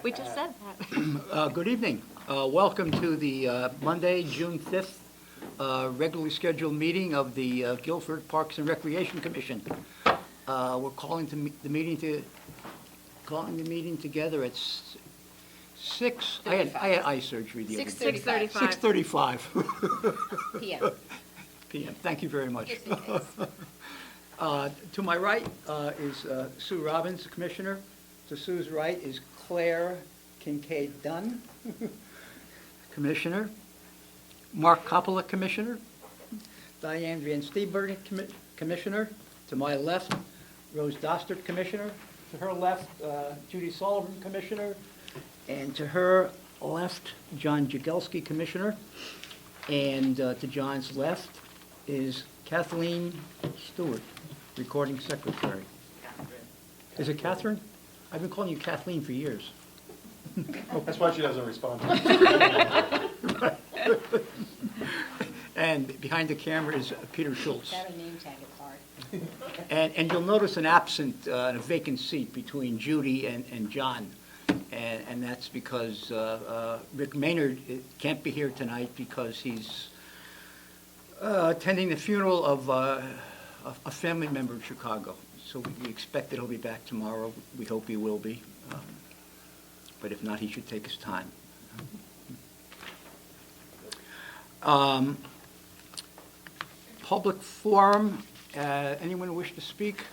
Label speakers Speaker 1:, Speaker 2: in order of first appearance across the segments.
Speaker 1: We just said that.
Speaker 2: Good evening. Welcome to the Monday, June 5th, regularly scheduled meeting of the Guilford Parks and Recreation Commission. We're calling the meeting together at 6. I had eye surgery the other day.
Speaker 1: 6:35
Speaker 2: 6:35
Speaker 1: PM.
Speaker 2: p.m. Thank you very much.
Speaker 1: Just in case.
Speaker 2: To my right is Sue Robbins, Commissioner. To Sue's right is Claire Kincaid Dunn, Commissioner. Mark Coppola, Commissioner. Diane Van Steenbergen, Commissioner. To my left, Rose Dostert, Commissioner. To her left, Judy Sullivan, Commissioner. And to her left, John Jagelski, Commissioner. And to John's left is Kathleen Stewart, Recording Secretary. Is it Catherine? I've been calling you Kathleen for years.
Speaker 3: That's why she doesn't respond.
Speaker 2: And behind the camera is Peter Schultz.
Speaker 4: Without a name tag, it's hard.
Speaker 2: And you'll notice an absent, a vacant seat between Judy and John. And that's because Rick Maynard can't be here tonight because he's attending the funeral of a family member in Chicago. So we expect that he'll be back tomorrow. We hope he will be. But if not, he should take his time. Public forum, anyone wish to speak?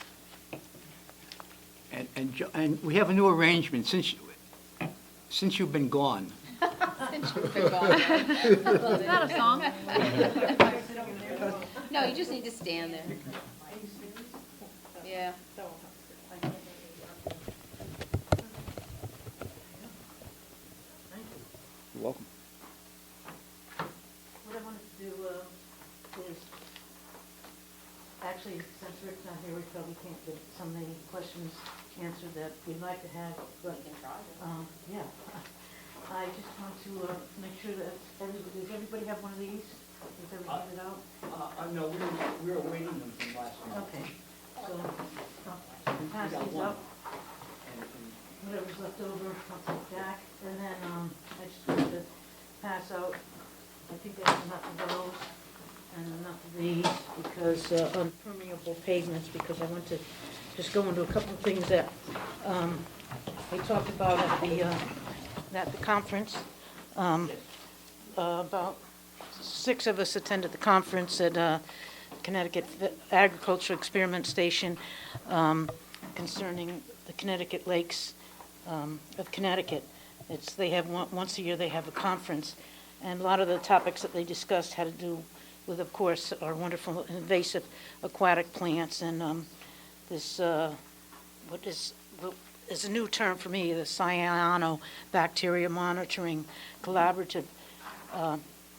Speaker 2: And we have a new arrangement since you've been gone.
Speaker 1: Is that a song?
Speaker 4: No, you just need to stand there. Yeah.
Speaker 2: You're welcome.
Speaker 5: What I wanted to do is, actually, since Rick's not here, we probably can't get some of the questions answered that we'd like to have, but, yeah. I just want to make sure that does everybody have one of these? Is everybody handed out?
Speaker 2: No, we were waiting them from last week.
Speaker 5: Okay, so, pass these up. Whatever's left over, I'll take back, and then, I just wanted to pass out, I think there's enough of those and enough of these, because, on permeable pavements, because I want to just go into a couple of things that, we talked about at the conference. About 6 of us attended the conference at, Connecticut Agricultural Experiment Station, concerning the Connecticut Lakes of Connecticut. They have once a year they have a conference, and a lot of the topics that they discussed had to do with, of course, our wonderful invasive aquatic plants and this what is a new term for me, the cyanobacteria monitoring collaborative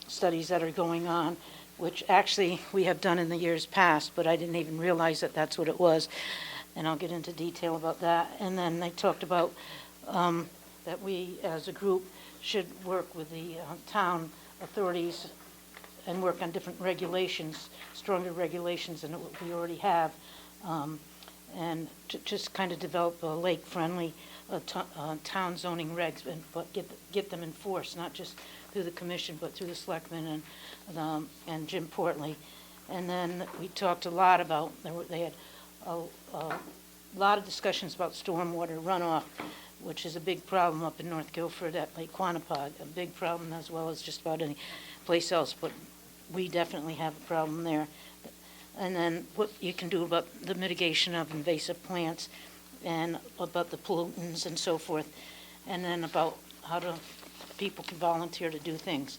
Speaker 5: studies that are going on, which actually we have done in the years past, but I didn't even realize that that's what it was. And I'll get into detail about that. And then they talked about that we, as a group, should work with the town authorities and work on different regulations, stronger regulations than what we already have, and to just kind of develop a lake-friendly town zoning regs, but get them enforced, not just through the commission, but through the selectmen and Jim Portley. And then we talked a lot about, they had a lot of discussions about stormwater runoff, which is a big problem up in North Guilford at Lake Quanapug, a big problem as well as just about any place else, but we definitely have a problem there. And then what you can do about the mitigation of invasive plants and about the pollutants and so forth, and then about how people can volunteer to do things.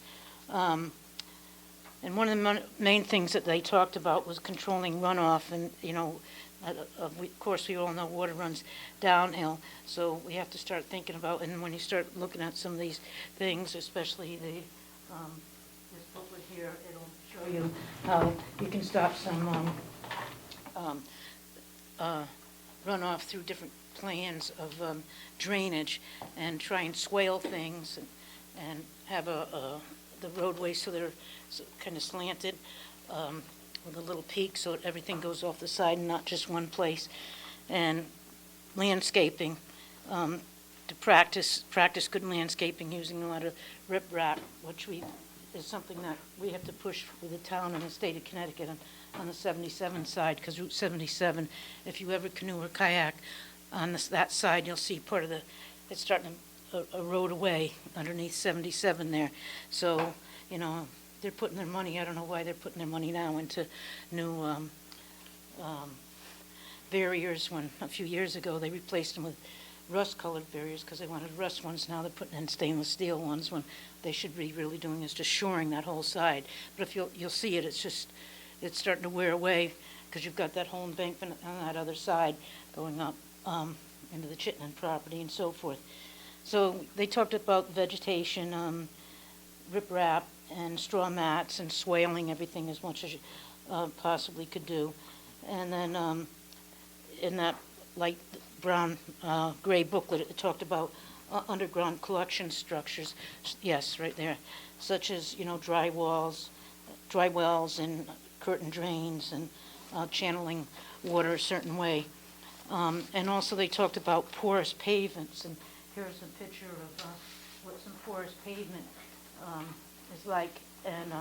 Speaker 5: And one of the main things that they talked about was controlling runoff, and of course we all know water runs downhill, so we have to start thinking about, and when you start looking at some of these things, especially this booklet here, it'll show you how you can stop some runoff through different plans of drainage and try and swale things and have the roadways so they're kind of slanted with a little peak so everything goes off the side and not just one place. And landscaping, to practice good landscaping using a lot of riprap, which is something that we have to push for the town and the state of Connecticut on the 77 side, because Route 77, if you ever canoe or kayak on that side, you'll see part of it's starting to erode away underneath 77 there. So, they're putting their money, I don't know why they're putting their money now into new barriers, when a few years ago they replaced them with rust-colored barriers because they wanted rust ones. Now they're putting in stainless steel ones, when they should be really doing is just shoring that whole side. But if you'll see it, it's starting to wear away, because you've got that whole embankment on that other side going up into the Chittenden property and so forth. So they talked about vegetation, riprap, and straw mats, and swaling everything as much as you possibly could do. And then in that light brown gray booklet, it talked about underground collection structures. Yes, right there, such as dry wells, and curtain drains, and channeling water a certain way. And also they talked about porous pavements, and here's a picture of what some porous pavement is like. And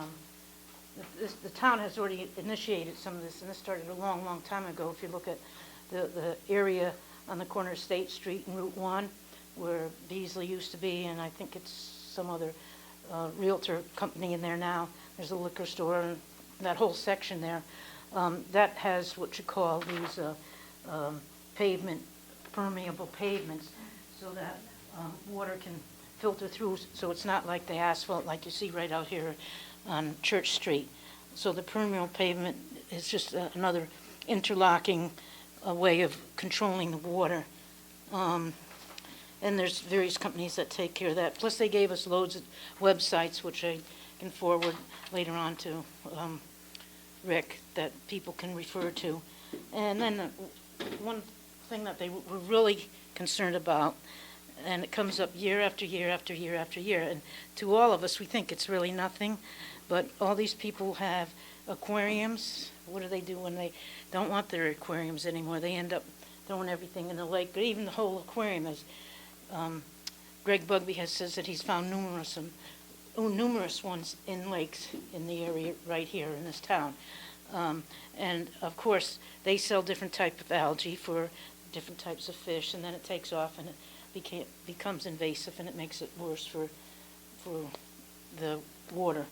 Speaker 5: the town has already initiated some of this, and this started a long, long time ago. If you look at the area on the corner of State Street and Route 1, where Beasley used to be, and I think it's some other realtor company in there now. There's a liquor store, and that whole section there, that has what you call these permeable pavements, so that water can filter through, so it's not like the asphalt like you see right out here on Church Street. So the permeable pavement is just another interlocking way of controlling the water. And there's various companies that take care of that. Plus they gave us loads of websites, which I can forward later on to Rick, that people can refer to. And then one thing that they were really concerned about, and it comes up year after year after year after year, and to all of us we think it's really nothing, but all these people have aquariums. What do they do when they don't want their aquariums anymore? They end up throwing everything in the lake, but even the whole aquarium is, Greg Bugby says that he's found numerous ones in lakes in the area right here in this town. And of course, they sell different type of algae for different types of fish, and then it takes off and it becomes invasive, and it makes it worse for the water.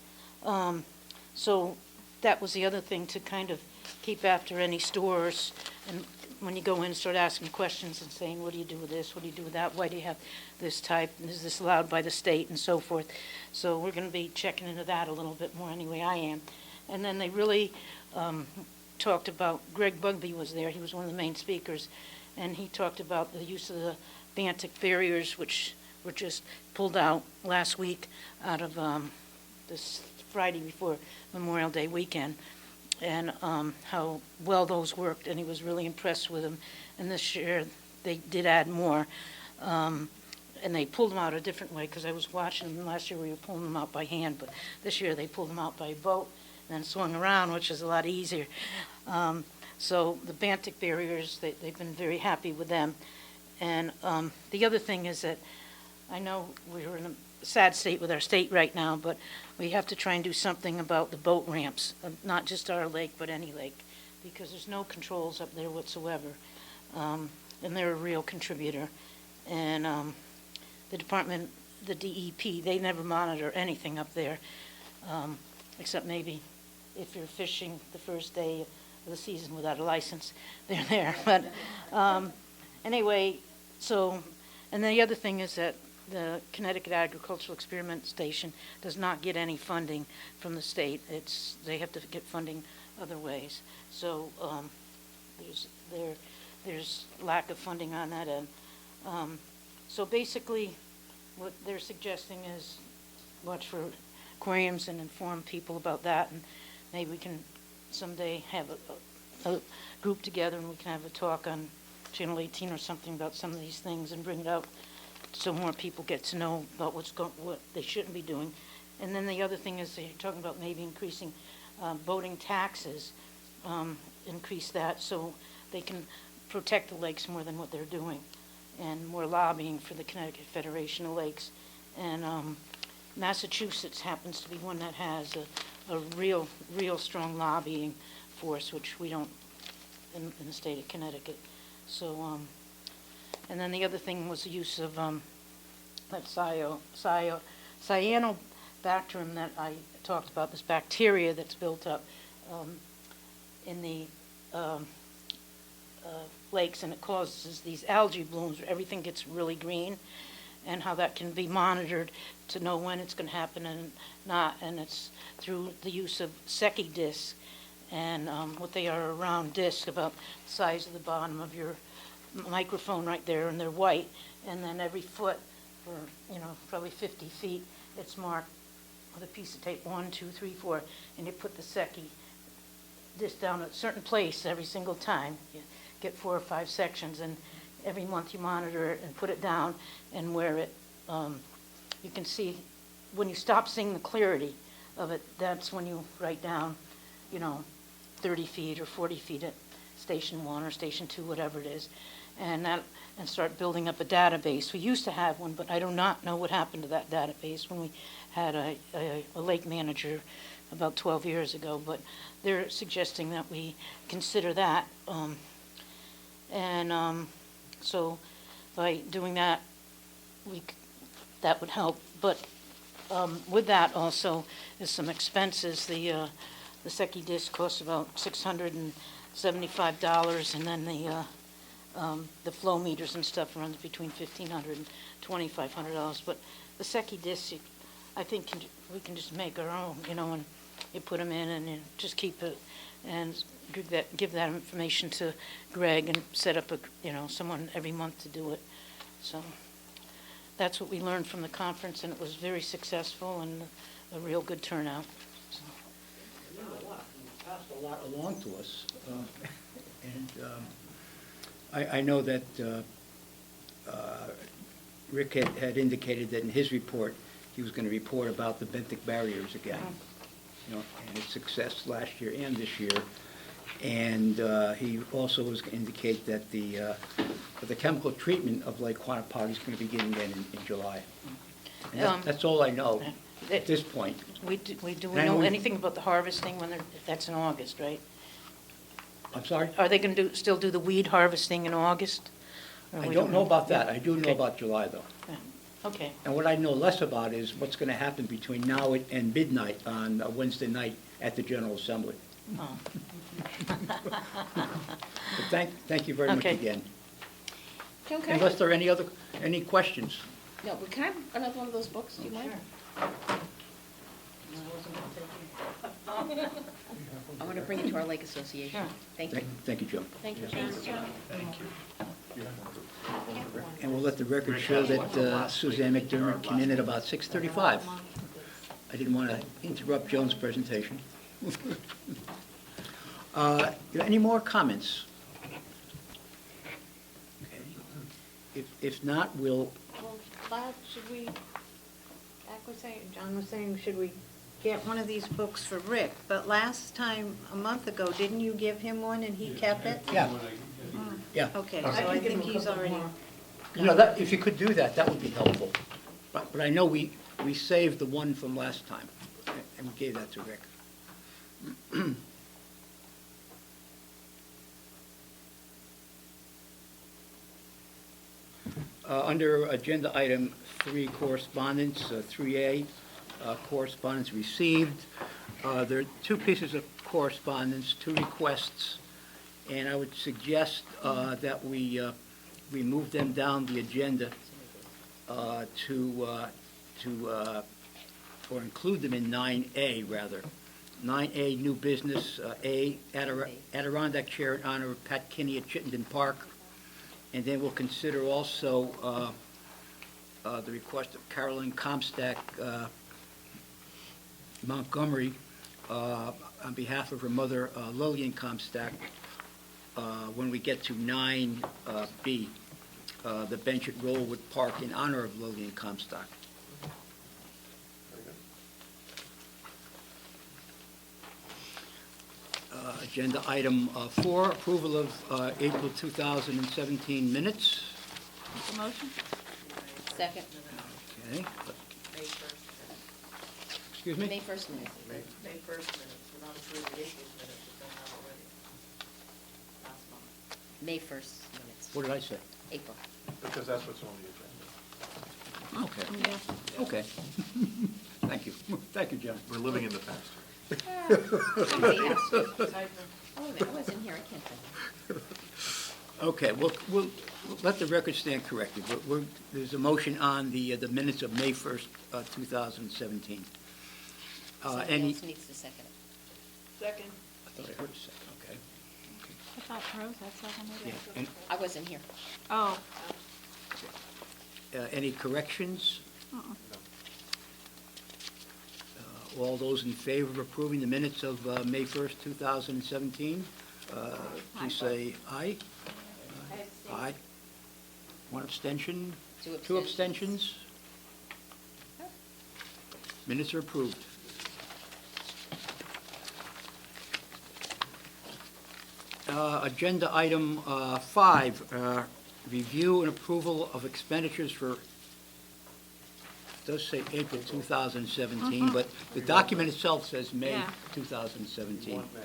Speaker 5: So that was the other thing, to kind of keep after any stores, and when you go in and start asking questions and saying, what do you do with this, what do you do with that, why do you have this type, and is this allowed by the state, and so forth. So we're going to be checking into that a little bit more, anyway, I am. And then they really talked about, Greg Bugby was there, he was one of the main speakers, and he talked about the use of the Bantic barriers, which were just pulled out last week out of this Friday before Memorial Day weekend, and how well those worked, and he was really impressed with them. And this year they did add more, and they pulled them out a different way, because I was watching them. Last year we were pulling them out by hand, but this year they pulled them out by boat and then swung around, which is a lot easier. So the Bantic barriers, they've been very happy with them. And the other thing is that I know we're in a sad state with our state right now, but we have to try and do something about the boat ramps, not just our lake, but any lake, because there's no controls up there whatsoever. And they're a real contributor. And the department, the DEP, they never monitor anything up there, except maybe if you're fishing the first day of the season without a license, they're there. But anyway, so, and the other thing is that the Connecticut Agricultural Experiment Station does not get any funding from the state. They have to get funding other ways. So there's lack of funding on that end. So basically, what they're suggesting is watch for aquariums and inform people about that, and maybe we can someday have a group together and we can have a talk on Channel 18 or something about some of these things and bring it out so more people get to know about what they shouldn't be doing. And then the other thing is they're talking about maybe increasing boating taxes, increase that so they can protect the lakes more than what they're doing. and more lobbying for the Connecticut Federation of Lakes. And Massachusetts happens to be one that has a real strong lobbying force, which we don't in the state of Connecticut. So, and then the other thing was the use of that cyanobacterium that I talked about, this bacteria that's built up in the lakes, and it causes these algae blooms where everything gets really green, and how that can be monitored to know when it's going to happen and not, and it's through the use of Secchi discs, and what they are, a round disc about the size of the bottom of your microphone right there, and they're white, and then every foot for, probably 50 feet, it's marked with a piece of tape, 1, 2, 3, 4, and you put the Secchi disc down at a certain place every single time. You get 4 or 5 sections, and every month you monitor it and put it down, and where it, you can see, when you stop seeing the clarity of it, that's when you write down, 30 feet or 40 feet at Station 1 or Station 2, whatever it is, and start building up a database. We used to have one, but I do not know what happened to that database when we had a lake manager about 12 years ago, but they're suggesting that we consider that. So by doing that, that would help. But with that also is some expenses. The Secchi disc costs about $675, and then the flow meters and stuff runs between $1,500 and $2,500. But the Secchi disc, I think we can just make our own, and you put them in and you just keep it, and give that information to Greg and set up someone every month to do it. So that's what we learned from the conference, and it was very successful and a real good turnout. So.
Speaker 2: You passed a lot along to us, and I know that Rick had indicated that in his report he was going to report about the benthic barriers again, and its success last year and this year. And he also was going to indicate that the chemical treatment of Lake Quannapoug is going to begin again in July. And that's all I know at this point.
Speaker 5: Do we know anything about the harvesting that's in August, right?
Speaker 2: I'm sorry?
Speaker 5: Are they going to still do the weed harvesting in August?
Speaker 2: I don't know about that. I do know about July, though.
Speaker 5: Yeah. Okay.
Speaker 2: And what I know less about is what's going to happen between now and midnight on Wednesday night at the General Assembly.
Speaker 5: Oh.
Speaker 2: But thank you very much
Speaker 5: Okay.
Speaker 2: again.
Speaker 4: Joan, can I,
Speaker 2: Unless there are any questions?
Speaker 4: no, but can I have another one of those books? Do you mind? I want to bring it to our Lake Association.
Speaker 5: Sure.
Speaker 4: Thank you.
Speaker 2: Thank you, Joe.
Speaker 4: Thank you, Joan.
Speaker 2: And we'll let the record show that Suzanne McDermott came in at about 6:35. I didn't want to interrupt Joan's presentation. Any more comments? Okay. If not, we'll,
Speaker 6: Well, Bob, should we, John was saying, should we get one of these books for Rick? But last time, a month ago, didn't you give him one and he kept it?
Speaker 2: yeah, yeah.
Speaker 6: Okay, so I think he's already,
Speaker 2: If you could do that, that would be helpful. But I know we saved the one from last time, and we gave that to Rick. Under agenda item 3, correspondence, 3A, correspondence received. There are 2 pieces of correspondence, 2 requests, and I would suggest that we move them down the agenda or include them in 9A, rather. 9A, new business, A, Adirondack Chair in honor of Pat Kinney at Chittenden Park. And then we'll consider also the request of Carolyn Comstack Montgomery on behalf of her mother, Lillian Comstack, when we get to 9B, the bench at Rollwood Park in honor of Lillian Comstock. Agenda item 4, approval of April 2017 minutes.
Speaker 1: Make a motion?
Speaker 4: Second,
Speaker 2: Okay. Excuse me?
Speaker 4: May 1st minutes.
Speaker 7: May 1st minutes, we're not approving April's minutes, we've done that already. Last month.
Speaker 4: May 1st minutes,
Speaker 2: What did I say?
Speaker 4: April.
Speaker 3: Because that's what's on the agenda.
Speaker 2: Okay,
Speaker 1: Yeah.
Speaker 2: okay. Thank you. Thank you, Jim.
Speaker 3: We're living in the past.
Speaker 4: Somebody has to. Oh, wait a minute, I wasn't here, I can't tell.
Speaker 2: Okay, we'll let the record stand corrected. There's a motion on the minutes of May 1st, 2017.
Speaker 4: Somebody
Speaker 2: Any,
Speaker 4: else needs to second it.
Speaker 7: Second.
Speaker 2: I thought I heard a second, okay.
Speaker 1: I thought Rose had seconded
Speaker 2: Yeah,
Speaker 1: it.
Speaker 2: and,
Speaker 4: I wasn't here.
Speaker 1: Oh,
Speaker 2: any corrections?
Speaker 1: uh-uh.
Speaker 2: All those in favor of approving the minutes of May 1st, 2017, please say aye. Aye. One abstention? Two abstentions? Minutes are approved. Agenda item 5, review and approval of expenditures for, it does say April 2017, but the document itself says May
Speaker 1: Yeah.
Speaker 2: 2017.
Speaker 3: Want May.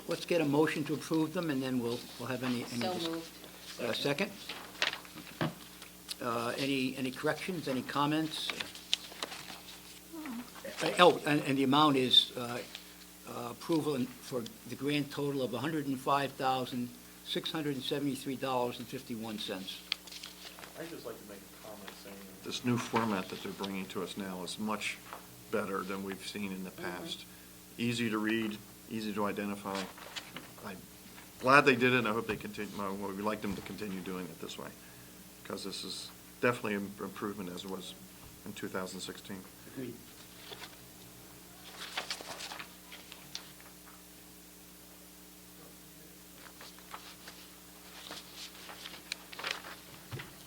Speaker 2: Let's get a motion to approve them, and then we'll have any.
Speaker 4: So moved.
Speaker 2: Second? Any corrections, any comments? Oh, and the amount is approval for the grand total of $105,673.51.
Speaker 3: I'd just like to make a comment saying that this new format that they're bringing to us now is much better than we've seen in the past. Easy to read, easy to identify. I'm glad they did it, and I hope they continue, we'd like them to continue doing it this way, because this is definitely an improvement as it was in 2016.
Speaker 2: Agreed.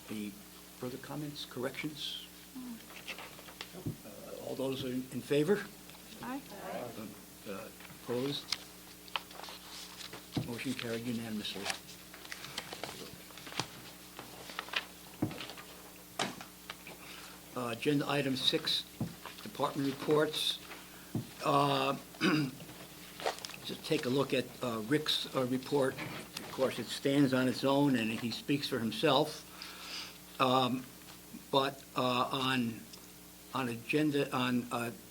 Speaker 2: Any further comments, corrections? All those in favor?
Speaker 1: Aye.
Speaker 2: Opposed? Motion carried unanimously. Agenda item 6, department reports. Just take a look at Rick's report. Of course, it stands on its own, and he speaks for himself. But on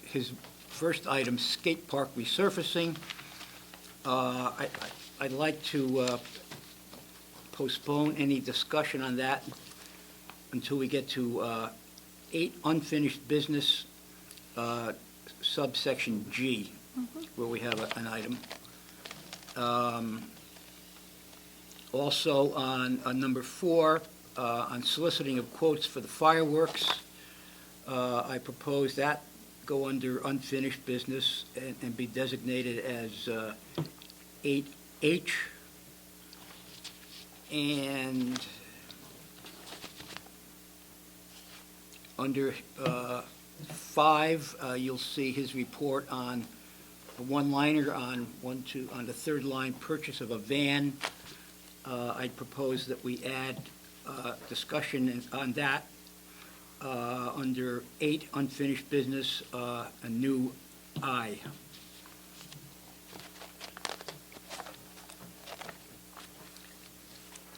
Speaker 2: his first item, skate park resurfacing, I'd like to postpone any discussion on that until we get to 8, unfinished business, subsection G, where we have an item. Also on number 4, on soliciting of quotes for the fireworks, I propose that go under unfinished business and be designated as 8H. And under 5, you'll see his report on a one-liner on the third line, purchase of a van. I propose that we add discussion on that under 8, unfinished business, a new I.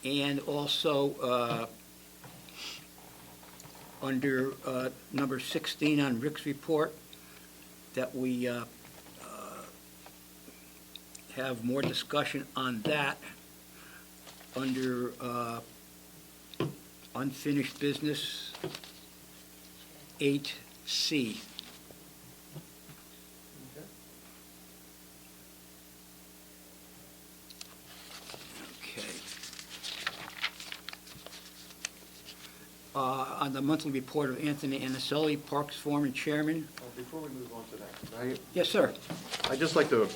Speaker 2: And also, under number 16 on Rick's report, that we have more discussion on that under unfinished business, 8C. Okay. On the monthly report of Anthony Anicelli, Parks Foreman Chairman.
Speaker 3: Before we move on to that,
Speaker 2: Yes, sir.
Speaker 3: I'd just like to,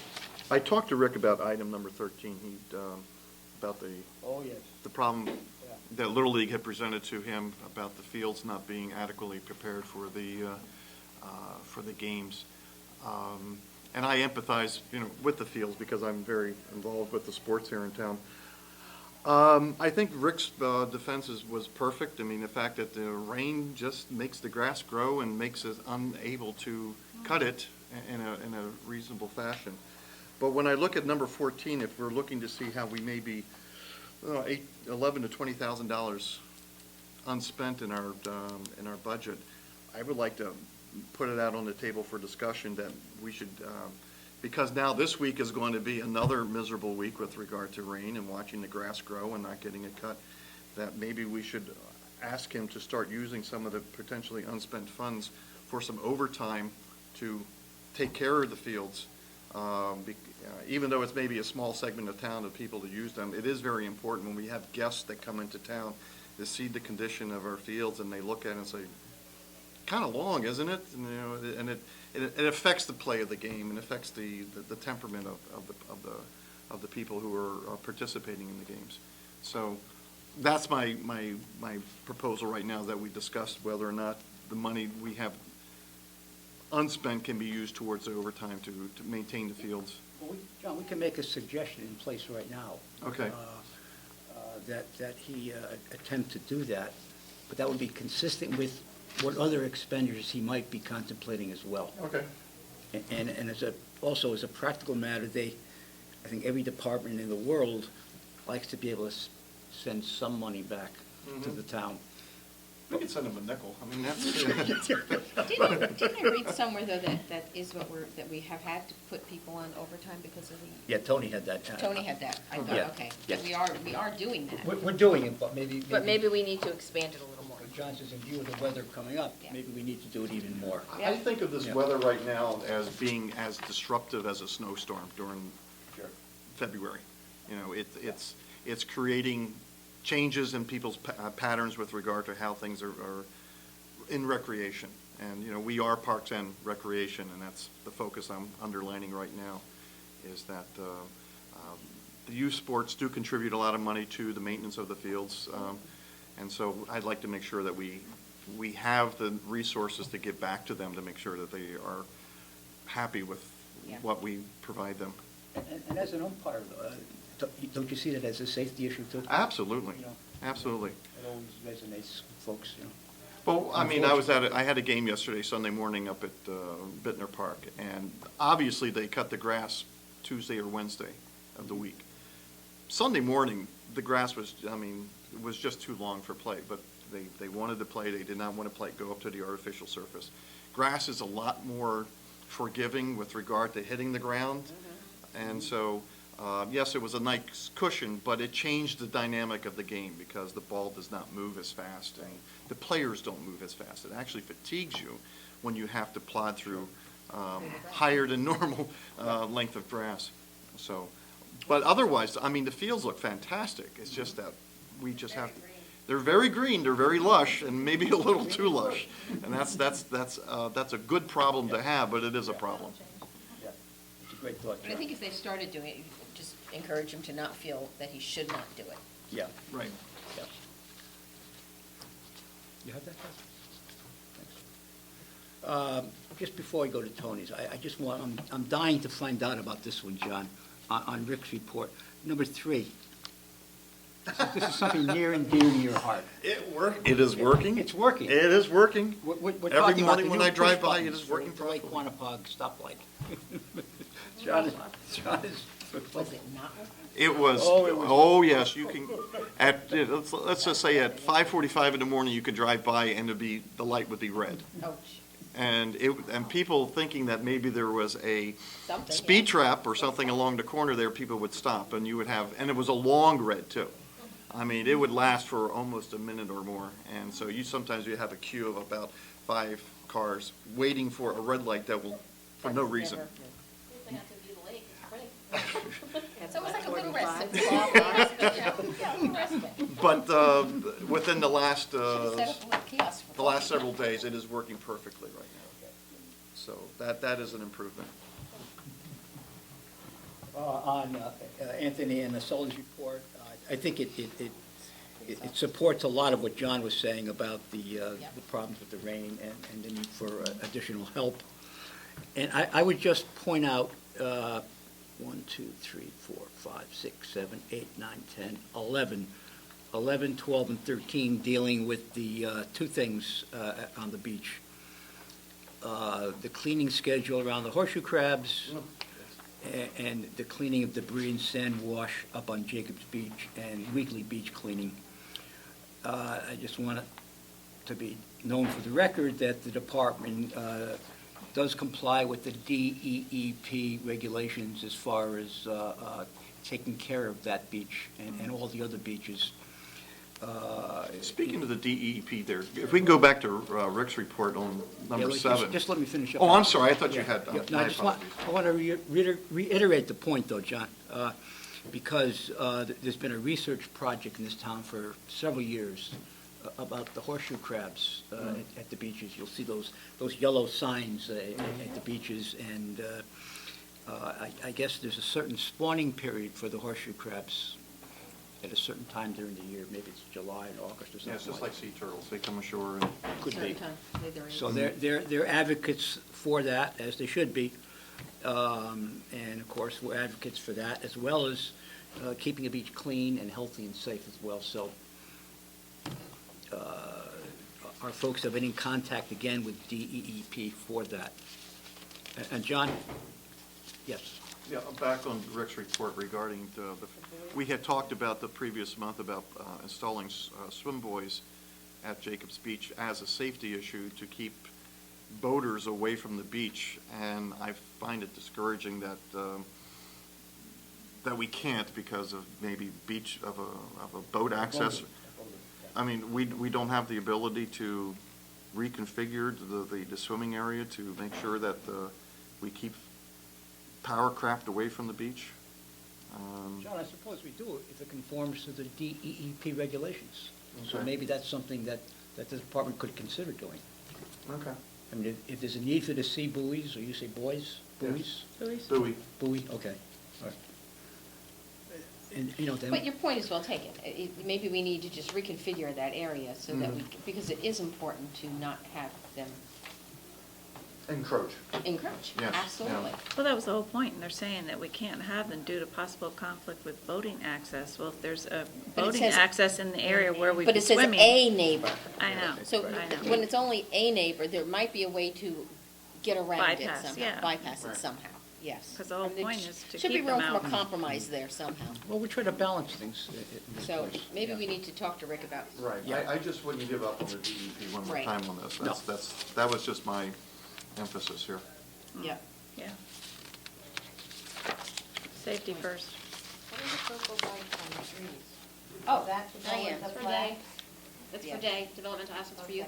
Speaker 3: I talked to Rick about item number 13, about
Speaker 2: Oh, yes.
Speaker 3: the problem that Little League had presented to him about the fields not being adequately prepared for the games. And I empathize, with the fields because I'm very involved with the sports here in town. I think Rick's defense was perfect. I mean, the fact that the rain just makes the grass grow and makes us unable to cut it in a reasonable fashion. But when I look at number 14, if we're looking to see how we may be $11,000 to $20,000 unspent in our budget, I would like to put it out on the table for discussion that we should, because now this week is going to be another miserable week with regard to rain and watching the grass grow and not getting it cut, that maybe we should ask him to start using some of the potentially unspent funds for some overtime to take care of the fields. Even though it's maybe a small segment of town of people to use them, it is very important when we have guests that come into town to see the condition of our fields and they look at it and say, kind of long, isn't it? And, you know, and it affects the play of the game and affects the temperament of the people who are participating in the games. So that's my proposal right now, that we discuss whether or not the money we have unspent can be used towards the overtime to maintain the fields.
Speaker 2: Well, John, we can make a suggestion in place right now.
Speaker 3: Okay.
Speaker 2: That he attempt to do that, but that would be consistent with what other expenditures he might be contemplating as well.
Speaker 3: Okay.
Speaker 2: And also as a practical matter, I think every department in the world likes to be able to send some money back to the town.
Speaker 3: We could send them a nickel. I mean, that's.
Speaker 4: Didn't I read somewhere, though, that is what that we have had to put people on overtime because of the,
Speaker 2: Yeah, Tony had that.
Speaker 4: Tony had that, I
Speaker 2: Yeah.
Speaker 4: thought, okay.
Speaker 2: Yeah.
Speaker 4: We are doing that.
Speaker 2: We're doing it, but maybe.
Speaker 4: But maybe we need to expand it a little more.
Speaker 2: John says, in view of the weather coming up,
Speaker 4: Yeah.
Speaker 2: maybe we need to do it even more.
Speaker 3: I think of this
Speaker 2: Yeah.
Speaker 3: weather right now as being as disruptive as a snowstorm during February. You know, it's creating changes in people's patterns with regard to how things are in recreation. And, you know, we are Parks and Recreation, and that's the focus I'm underlining right now, is that the youth sports do contribute a lot of money to the maintenance of the fields. And so I'd like to make sure that we have the resources to give back to them to make sure that they are happy with
Speaker 4: Yeah.
Speaker 3: what we provide them.
Speaker 2: And as an umpire, don't you see that as a safety issue too?
Speaker 3: Absolutely,
Speaker 2: You know,
Speaker 3: absolutely.
Speaker 2: It always resonates with folks, you know.
Speaker 3: Well, I mean, I had a game yesterday, Sunday morning, up at Bittner Park, and obviously they cut the grass Tuesday or Wednesday of the week. Sunday morning, the grass was, it was just too long for play, but they wanted to play, they did not want to go up to the artificial surface. Grass is a lot more forgiving with regard to hitting the ground, and so, yes, it was a nice cushion, but it changed the dynamic of the game because the ball does not move as fast, and the players don't move as fast. It actually fatigues you when you have to plod through higher than normal length of grass. So, but otherwise, the fields look fantastic. It's just that we just have to. They're very green, they're very lush, and maybe a little too lush, and that's a good problem to have, but it is a problem.
Speaker 2: Yeah, it's a great thought,
Speaker 4: But I
Speaker 2: John.
Speaker 4: think if they started doing it, just encourage him to not feel that he should not do it.
Speaker 2: Yeah,
Speaker 3: Right.
Speaker 2: yeah. You have that, Kathy? Thanks. Just before I go to Tony's, I just I'm dying to find out about this one, John, on Rick's report. Number 3. This is something near and dear to your heart.
Speaker 3: It is working.
Speaker 2: It's working.
Speaker 3: It is working.
Speaker 2: We're
Speaker 3: Every
Speaker 2: talking about
Speaker 3: morning
Speaker 2: the
Speaker 3: when
Speaker 2: new
Speaker 3: I drive
Speaker 2: push
Speaker 3: by, it
Speaker 2: buttons
Speaker 3: is working
Speaker 2: for Lake
Speaker 3: properly.
Speaker 2: Quantapug stoplight. John is.
Speaker 4: Was it not working?
Speaker 3: It was,
Speaker 2: Oh, it was-
Speaker 3: oh, yes, you can, let's just say at 5:45 in the morning, you could drive by and the light would be red.
Speaker 4: Oh,
Speaker 3: And people thinking that maybe there was a
Speaker 4: something.
Speaker 3: speed trap or something along the corner there, people would stop and you would and it was a long red too. It would last for almost a minute or more. And so sometimes you have a queue of about 5 cars waiting for a red light that will, for no reason.
Speaker 4: So it was like a little respite.
Speaker 3: But within the last,
Speaker 4: Set up a little kiosk for
Speaker 3: the last
Speaker 4: coffee.
Speaker 3: several days, it is working perfectly right now. So that is an improvement.
Speaker 2: On Anthony and the Soldiers report, I think it supports a lot of what John was saying about the problems with the rain and the need for additional help. And I would just point out 1, 2, 3, 4, 5, 6, 7, 8, 9, 10, 11. 11, 12, and 13 dealing with the two things on the beach. The cleaning schedule around the horseshoe crabs and the cleaning of debris and sand wash up on Jacobs Beach and weekly beach cleaning. I just want it to be known for the record that the department does comply with the DEEP regulations as far as taking care of that beach and all the other beaches.
Speaker 3: Speaking of the DEP there, if we can go back to Rick's report on number
Speaker 2: Yeah,
Speaker 3: 7.
Speaker 2: Just let me finish up.
Speaker 3: Oh, I'm sorry, I thought you
Speaker 2: Yeah,
Speaker 3: had,
Speaker 2: yeah. No,
Speaker 3: my
Speaker 2: I just want,
Speaker 3: apologies.
Speaker 2: I want to reiterate the point, though, John, because there's been a research project in this town for several years about the horseshoe crabs at the beaches. You'll see those yellow signs at the beaches, and I guess there's a certain spawning period for the horseshoe crabs at a certain time during the year. Maybe it's July and August or something.
Speaker 3: Yeah, it's just
Speaker 2: like
Speaker 3: like sea turtles, they come ashore and
Speaker 2: Could be.
Speaker 4: Certain time, they're in.
Speaker 2: So they're advocates for that, as they should be. And of course, we're advocates for that, as well as keeping the beach clean and healthy and safe as well. So our folks have been in contact again with DEEP for that. And John? Yes.
Speaker 3: Yeah, back on Rick's report regarding we had talked about the previous month about installing swim buoys at Jacobs Beach as a safety issue to keep boaters away from the beach, and I find it discouraging that that we can't because of maybe of a boat access. I mean, we don't have the ability to reconfigure the swimming area to make sure that we keep power craft away from the beach.
Speaker 2: John, I suppose we do if it conforms to the DEEP regulations. So
Speaker 3: Okay.
Speaker 2: maybe that's something that the department could consider doing.
Speaker 3: Okay.
Speaker 2: I mean, if there's a need for the sea buoys, or you say buoys, buoys?
Speaker 3: Buoy.
Speaker 2: Buoy, okay. All right. And, then.
Speaker 4: But your point is well taken. Maybe we need to just reconfigure that area so that because it is important to not have them
Speaker 3: Encroach.
Speaker 4: encroach.
Speaker 3: Yes,
Speaker 4: Absolutely.
Speaker 3: yeah.
Speaker 1: Well, that was the whole point, and they're saying that we can't have them due to possible conflict with boating access. Well, if there's a
Speaker 4: But it
Speaker 1: boating
Speaker 4: says-
Speaker 1: access in the area where we'd
Speaker 4: But
Speaker 1: be
Speaker 4: it says
Speaker 1: swimming.
Speaker 4: a neighbor.
Speaker 1: I know,
Speaker 4: So
Speaker 1: I know.
Speaker 4: when it's only a neighbor, there might be a way to get around it
Speaker 1: Bypass,
Speaker 4: somehow.
Speaker 1: yeah.
Speaker 4: Bypass it
Speaker 3: Right.
Speaker 4: somehow, yes.
Speaker 1: 'Cause the whole
Speaker 4: I mean, there
Speaker 1: point
Speaker 4: sh-
Speaker 1: is to
Speaker 4: Should be
Speaker 1: keep them
Speaker 4: room for a
Speaker 1: out.
Speaker 4: compromise there somehow.
Speaker 2: Well, we try to balance things in this
Speaker 4: So
Speaker 2: place.
Speaker 4: maybe
Speaker 2: Yeah.
Speaker 4: we need to talk to Rick about.
Speaker 3: Right,
Speaker 2: Yeah.
Speaker 3: I just wouldn't give up on the DEP one more
Speaker 4: Right.
Speaker 3: time on this.
Speaker 2: No.
Speaker 3: That was just my emphasis here.
Speaker 4: Yeah.
Speaker 1: Yeah. Safety first.
Speaker 4: What are the purple lights on the trees? Oh,
Speaker 6: That to go
Speaker 4: Diane,
Speaker 6: with the
Speaker 4: for
Speaker 6: flag?
Speaker 4: Day. That's
Speaker 6: Yeah.
Speaker 4: for Day, developmental assets for youth.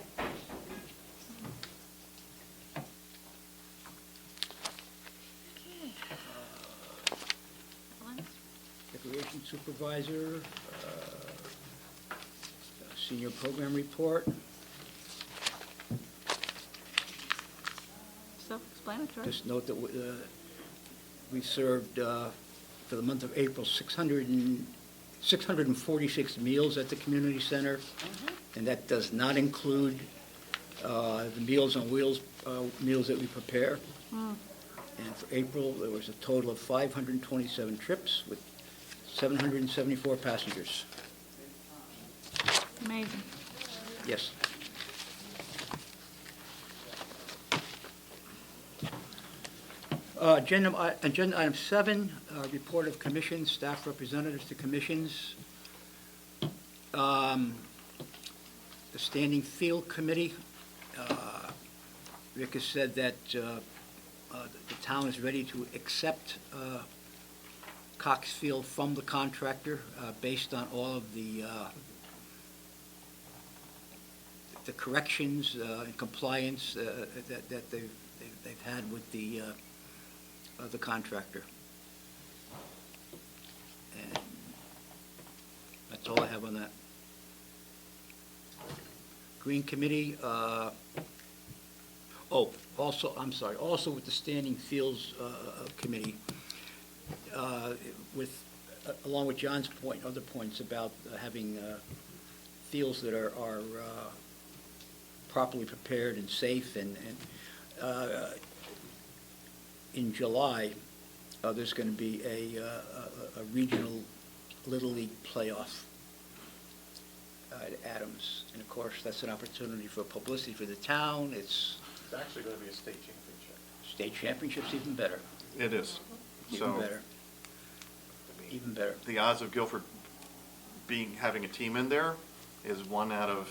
Speaker 2: Recreation Supervisor, Senior Program Report.
Speaker 1: Self-explanatory.
Speaker 2: Just note that we served, for the month of April, 646 meals at the community center, and that does not include the Meals on Wheels meals that we prepare. And for April, there was a total of 527 trips with 774 passengers.
Speaker 1: Amazing.
Speaker 2: Yes. Agenda item 7, report of commissions, staff representatives to commissions. The Standing Field Committee, Rick has said that the town is ready to accept Cox Field from the contractor based on all of the corrections and compliance that they've had with the contractor. And that's all I have on that. Green Committee, also with the Standing Fields Committee, along with John's point, other points about having fields that are properly prepared and safe, and in July, there's going to be a regional Little League playoff at Adams. And of course, that's an opportunity for publicity for the town. It's
Speaker 3: It's actually going to be a state championship.
Speaker 2: state championships, even better,
Speaker 3: It is.
Speaker 2: even
Speaker 3: So
Speaker 2: better, even better.
Speaker 3: the odds of Guilford having a team in there is 1 out of,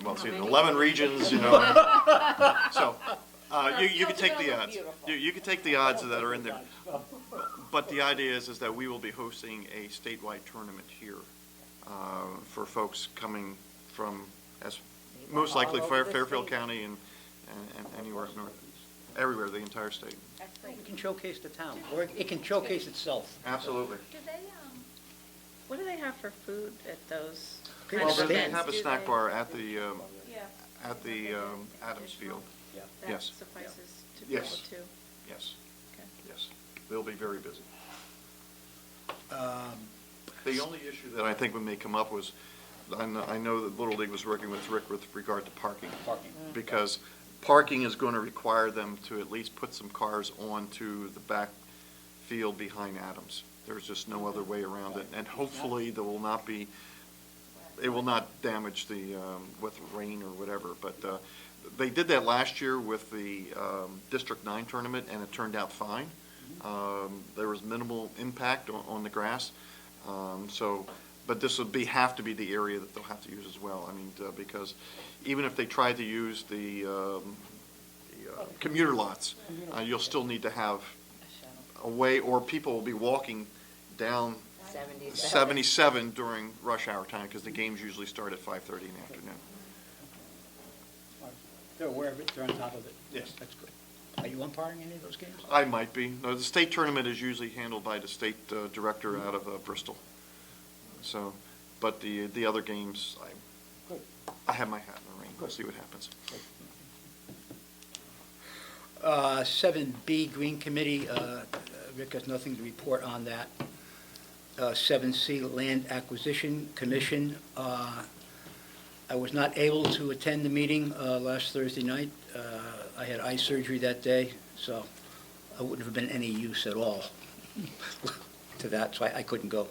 Speaker 3: well, see, 11 regions, you know. So, you could take the odds. You could take the odds that are in there. But the idea is that we will be hosting a statewide tournament here for folks coming from, most likely Fairfield County and anywhere up north, everywhere, the entire state.
Speaker 4: That's great.
Speaker 2: It can showcase the town, or it can showcase itself.
Speaker 3: Absolutely.
Speaker 1: Do they, what do they have for food at those
Speaker 2: Okay,
Speaker 1: kind
Speaker 3: Well,
Speaker 1: of
Speaker 3: they
Speaker 1: events?
Speaker 3: have a
Speaker 1: Do
Speaker 3: snack
Speaker 1: they-
Speaker 3: bar at the,
Speaker 1: Yeah.
Speaker 3: Adams Field.
Speaker 2: Yeah.
Speaker 1: That
Speaker 3: Yes.
Speaker 1: suffices to be able
Speaker 3: Yes.
Speaker 1: to,
Speaker 3: Yes,
Speaker 1: okay.
Speaker 3: yes. They'll be very busy.
Speaker 2: Um,
Speaker 3: The only issue that I think we may come up was, I know that Little League was working with Rick with regard to parking.
Speaker 2: Parking.
Speaker 3: Because parking is going to require them to at least put some cars onto the back field behind Adams. There's just no other way around it. And hopefully there will not be, it will not damage the, with rain or whatever. But they did that last year with the District 9 tournament, and it turned out fine. There was minimal impact on the grass. But this would have to be the area that they'll have to use as well. I mean, because even if they tried to use the commuter lots, you'll still need to have a way, or people will be walking down 77 during rush hour time, because the games usually start at 5:30 in the afternoon.
Speaker 2: They're aware of it, they're on top of it.
Speaker 3: Yes.
Speaker 2: That's good. Are you umpiring any of those games?
Speaker 3: I might be. No, the state tournament is usually handled by the state director out of Bristol. So, but the other games,
Speaker 2: Good.
Speaker 3: I have my hat in the ring. We'll
Speaker 2: Good.
Speaker 3: see what happens.
Speaker 2: 7B, Green Committee, Rick has nothing to report on that. 7C, Land Acquisition Commission. I was not able to attend the meeting last Thursday night. I had eye surgery that day, so I wouldn't have been any use at all to that, so I couldn't go.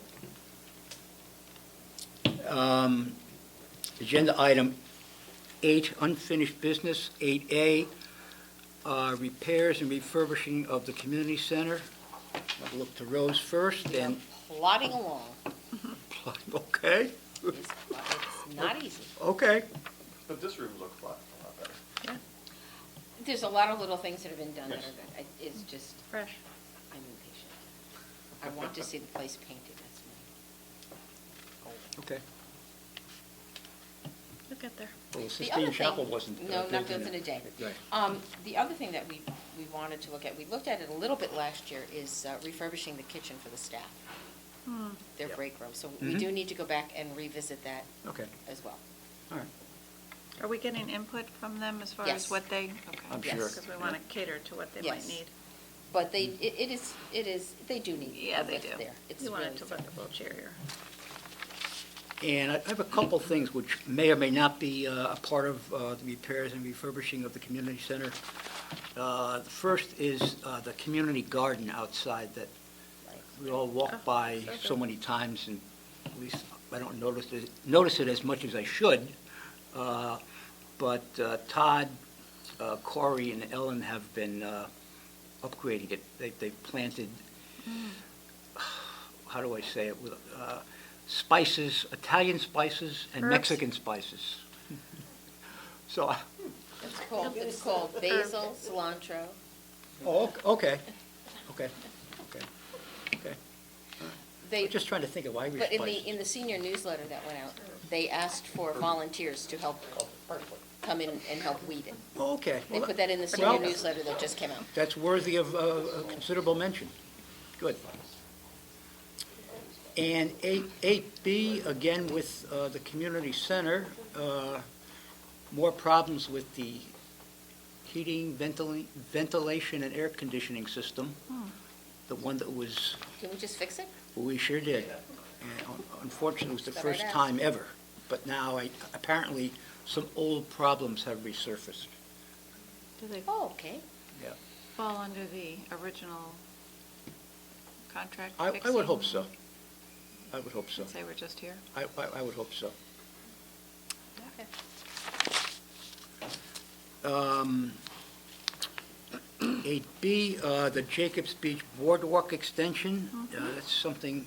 Speaker 2: Agenda item 8, unfinished business. 8A, repairs and refurbishing of the community center. I'll look to Rose first, and,
Speaker 4: Plodding along.
Speaker 2: okay,
Speaker 4: It's not easy.
Speaker 2: okay.
Speaker 3: But this room looks a lot better.
Speaker 4: There's a lot of little things that have been done that
Speaker 3: Yes.
Speaker 4: are good. It's just,
Speaker 1: Fresh.
Speaker 4: I'm impatient. I want to see the place painted, that's my goal.
Speaker 2: Okay.
Speaker 1: You'll get there.
Speaker 2: Well, the
Speaker 4: The other
Speaker 2: Sistine Chapel
Speaker 4: thing-
Speaker 2: wasn't.
Speaker 4: No, not built in a day.
Speaker 2: Right.
Speaker 4: The other thing that we wanted to look at, we looked at it a little bit last year, is refurbishing the kitchen for the staff, their
Speaker 2: Yep.
Speaker 4: break room. So we
Speaker 2: Mhm.
Speaker 4: do need to go back and revisit that
Speaker 2: Okay,
Speaker 4: as well.
Speaker 2: all right.
Speaker 1: Are we getting input from them as far
Speaker 4: Yes.
Speaker 1: as what they?
Speaker 2: I'm
Speaker 4: Yes.
Speaker 2: sure.
Speaker 1: Because we want to cater to what they
Speaker 4: Yes.
Speaker 1: might need.
Speaker 4: But it is, they do need
Speaker 1: Yeah,
Speaker 4: a
Speaker 1: they
Speaker 4: lift
Speaker 1: do.
Speaker 4: there. It's
Speaker 1: We want
Speaker 4: really
Speaker 1: it to look a little cheerier.
Speaker 2: And I have a couple things which may or may not be a part of the repairs and refurbishing of the community center. The first is the community garden outside that we all
Speaker 1: Oh,
Speaker 2: walk by
Speaker 1: so
Speaker 2: so
Speaker 1: good.
Speaker 2: many times, and at least I don't notice it as much as I should. But Todd, Corey, and Ellen have been upgrading it. They planted, how do I say it, with spices, Italian spices and
Speaker 1: Herbs.
Speaker 2: Mexican spices. So,
Speaker 4: It's called basil, cilantro.
Speaker 2: oh, okay, okay.
Speaker 4: They,
Speaker 2: I'm just trying to think of Irish
Speaker 4: but
Speaker 2: spices.
Speaker 4: in the senior newsletter that went out, they asked for volunteers to help come in and help weed it.
Speaker 2: Oh, okay.
Speaker 4: They
Speaker 2: Well,
Speaker 4: put that in the
Speaker 2: well,
Speaker 4: senior newsletter that just came out.
Speaker 2: That's worthy of considerable mention. Good. And 8B, again with the community center, more problems with the heating, ventilation, and air conditioning system. The one that was,
Speaker 4: Can we just fix it?
Speaker 2: we sure did. And unfortunately, it was the
Speaker 4: That's what I'd
Speaker 2: first
Speaker 4: ask.
Speaker 2: time ever. But now, apparently, some old problems have resurfaced.
Speaker 1: Do they
Speaker 4: Oh, okay.
Speaker 2: Yeah.
Speaker 1: fall under the original contract
Speaker 2: I
Speaker 1: fixing?
Speaker 2: would hope so. I would hope so.
Speaker 1: Say we're just here?
Speaker 2: I would hope so.
Speaker 4: Okay.
Speaker 2: 8B, the Jacobs Beach Boardwalk Extension. That's something,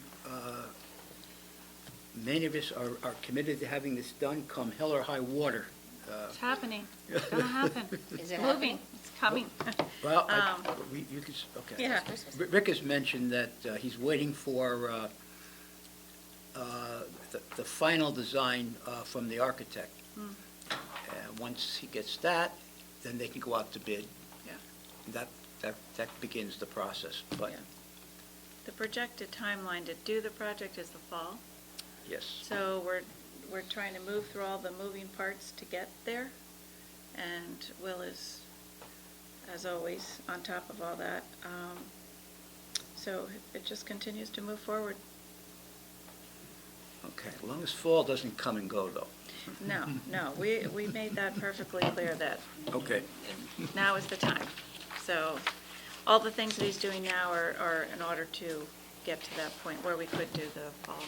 Speaker 2: many of us are committed to having this done come hell or high water.
Speaker 1: It's happening. It's gonna happen.
Speaker 4: Is it
Speaker 1: It's moving. It's coming.
Speaker 2: Well,
Speaker 1: Um,
Speaker 2: you could, okay.
Speaker 1: Yeah.
Speaker 2: Rick has mentioned that he's waiting for the final design from the architect. And once he gets that, then they can go out to bid.
Speaker 1: Yeah.
Speaker 2: That begins the process, but,
Speaker 1: Yeah. The projected timeline to do the project is the fall.
Speaker 2: yes.
Speaker 1: So we're trying to move through all the moving parts to get there. And Will is, as always, on top of all that. So it just continues to move forward.
Speaker 2: Okay, as long as fall doesn't come and go, though.
Speaker 1: No, we made that perfectly clear that
Speaker 2: Okay.
Speaker 1: now is the time. So all the things that he's doing now are in order to get to that point where we could do the fall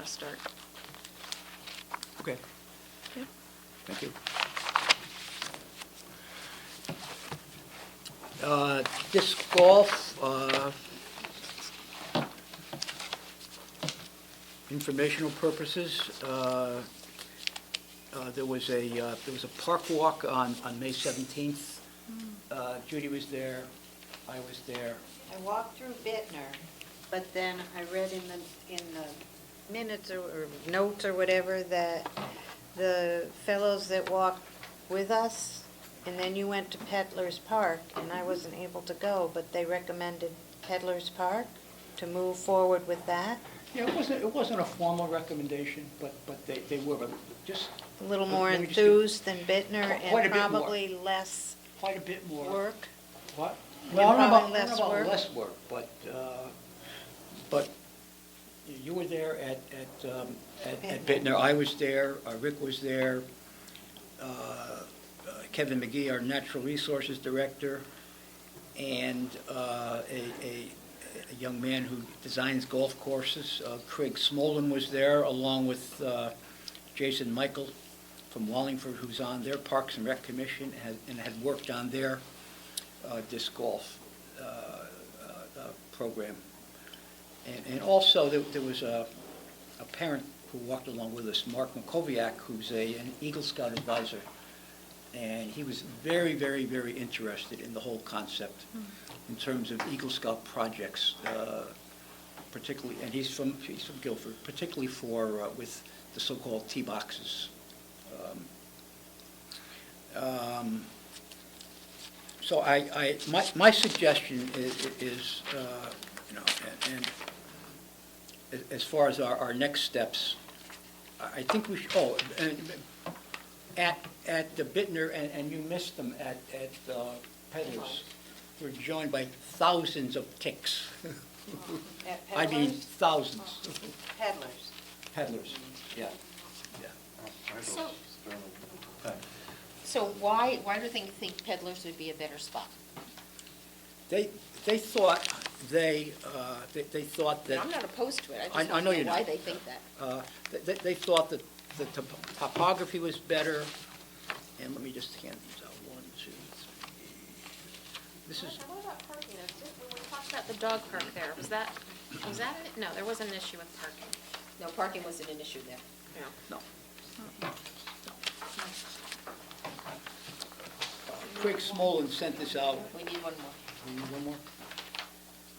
Speaker 1: start.
Speaker 2: Okay,
Speaker 1: Okay.
Speaker 2: thank you. Disc golf, informational purposes, there was a park walk on May 17th. Judy was there, I was there.
Speaker 6: I walked through Bittner, but then I read in the minutes or notes or whatever that the fellows that walked with us, and then you went to Peddler's Park, and I wasn't able to go, but they recommended Peddler's Park to move forward with that.
Speaker 2: Yeah, it wasn't a formal recommendation, but they were, just
Speaker 6: A little more
Speaker 2: Let me just-
Speaker 6: enthused than Bittner
Speaker 2: Quite a
Speaker 6: and
Speaker 2: bit more.
Speaker 6: probably less
Speaker 2: quite a bit more.
Speaker 6: work.
Speaker 2: What?
Speaker 6: And
Speaker 2: Well, I don't know
Speaker 6: probably
Speaker 2: about, I don't know about
Speaker 6: less
Speaker 2: less work, but you were there at Bittner, I was there, Rick was there, Kevin McGee, our Natural Resources Director, and a young man who designs golf courses, Craig Smolin was there, along with Jason Michael from Wallingford, who's on their Parks and Rec Commission and had worked on their disc golf program. And also, there was a parent who walked along with us, Mark Makoviak, who's an Eagle Scout advisor. And he was very, very, very interested in the whole concept in terms of Eagle Scout projects, particularly, and he's from Guilford, particularly for, with the so-called tee boxes. So my suggestion is, and as far as our next steps, I think we should, and at the Bittner, and you missed them at Peddler's, we're joined by thousands of ticks.
Speaker 6: At
Speaker 2: I mean,
Speaker 6: Peddler's?
Speaker 2: thousands.
Speaker 6: Peddlers.
Speaker 2: Peddlers, yeah.
Speaker 4: So why do they think Peddlers would be a better spot?
Speaker 2: They thought that.
Speaker 4: I'm not opposed to it, I
Speaker 2: I
Speaker 4: just want
Speaker 2: know
Speaker 4: to
Speaker 2: you're
Speaker 4: know why
Speaker 2: not.
Speaker 4: they think that.
Speaker 2: They thought that the topography was better, and let me just hand these out, 1, 2, 3. This is,
Speaker 8: What about parking? When we talked about the dog park there, was that it? No, there was an issue with parking.
Speaker 4: No, parking wasn't an issue there.
Speaker 2: no. Craig Smolin sent this out.
Speaker 4: We need one more.
Speaker 2: We need one more?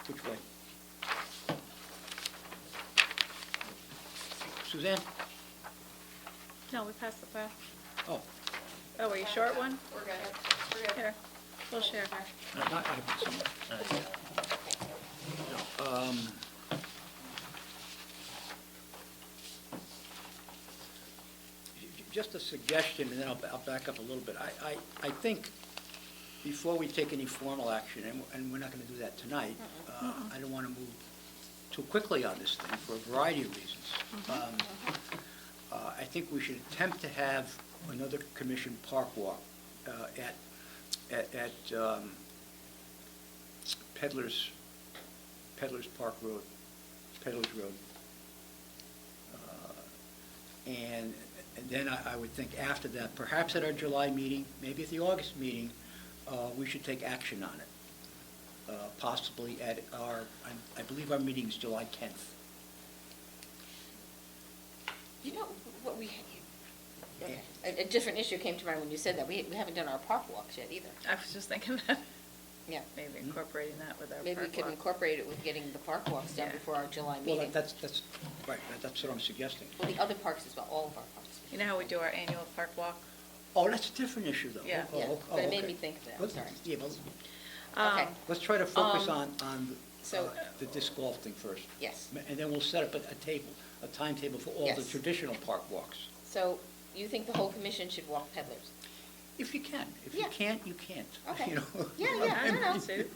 Speaker 2: Which way? Suzanne?
Speaker 1: No, we passed the file.
Speaker 2: Oh,
Speaker 1: Oh, were you short one?
Speaker 8: We're good.
Speaker 1: Here, we'll share.
Speaker 2: not, I have it somewhere. No, just a suggestion, and then I'll back up a little bit. I think before we take any formal action, and we're not going to do that tonight, I don't want to move too quickly on this thing for a variety of reasons. I think we should attempt to have another commission park walk at Peddler's Peddlers Park Road, Peddlers Road. And then I would think after that, perhaps at our July meeting, maybe at the August meeting, we should take action on it. Possibly at our, I believe our meeting is July 10th.
Speaker 4: You know, what we, okay. A different issue came to mind when you said that. We haven't done our park walks yet either.
Speaker 1: I was just thinking that,
Speaker 4: Yeah.
Speaker 1: maybe incorporating that with our
Speaker 4: Maybe we
Speaker 1: park
Speaker 4: could
Speaker 1: walk.
Speaker 4: incorporate it with getting the park walks done
Speaker 1: Yeah.
Speaker 4: before our July
Speaker 2: Well,
Speaker 4: meeting.
Speaker 2: that's, right, that's what I'm suggesting.
Speaker 4: Well, the other parks as well, all of our parks.
Speaker 1: You know how we do our annual park walk?
Speaker 2: Oh, that's a different issue, though.
Speaker 1: Yeah.
Speaker 2: Oh,
Speaker 4: Yeah,
Speaker 2: oh,
Speaker 4: but it made
Speaker 2: okay.
Speaker 4: me think of that, I'm
Speaker 2: Let's-
Speaker 4: sorry.
Speaker 2: Yeah, well,
Speaker 4: Okay.
Speaker 1: Um,
Speaker 2: let's try to focus
Speaker 1: Um,
Speaker 2: on
Speaker 4: so-
Speaker 2: the disc golf thing first.
Speaker 4: Yes.
Speaker 2: And then we'll set up a table, a timetable for all the
Speaker 4: Yes.
Speaker 2: traditional park walks.
Speaker 4: So you think the whole commission should walk Peddlers?
Speaker 2: If you can. If you
Speaker 4: Yeah.
Speaker 2: can't, you can't.
Speaker 4: Okay.
Speaker 2: You know?
Speaker 4: Yeah, yeah,
Speaker 1: I
Speaker 4: I
Speaker 1: know.
Speaker 4: know.
Speaker 1: Suit.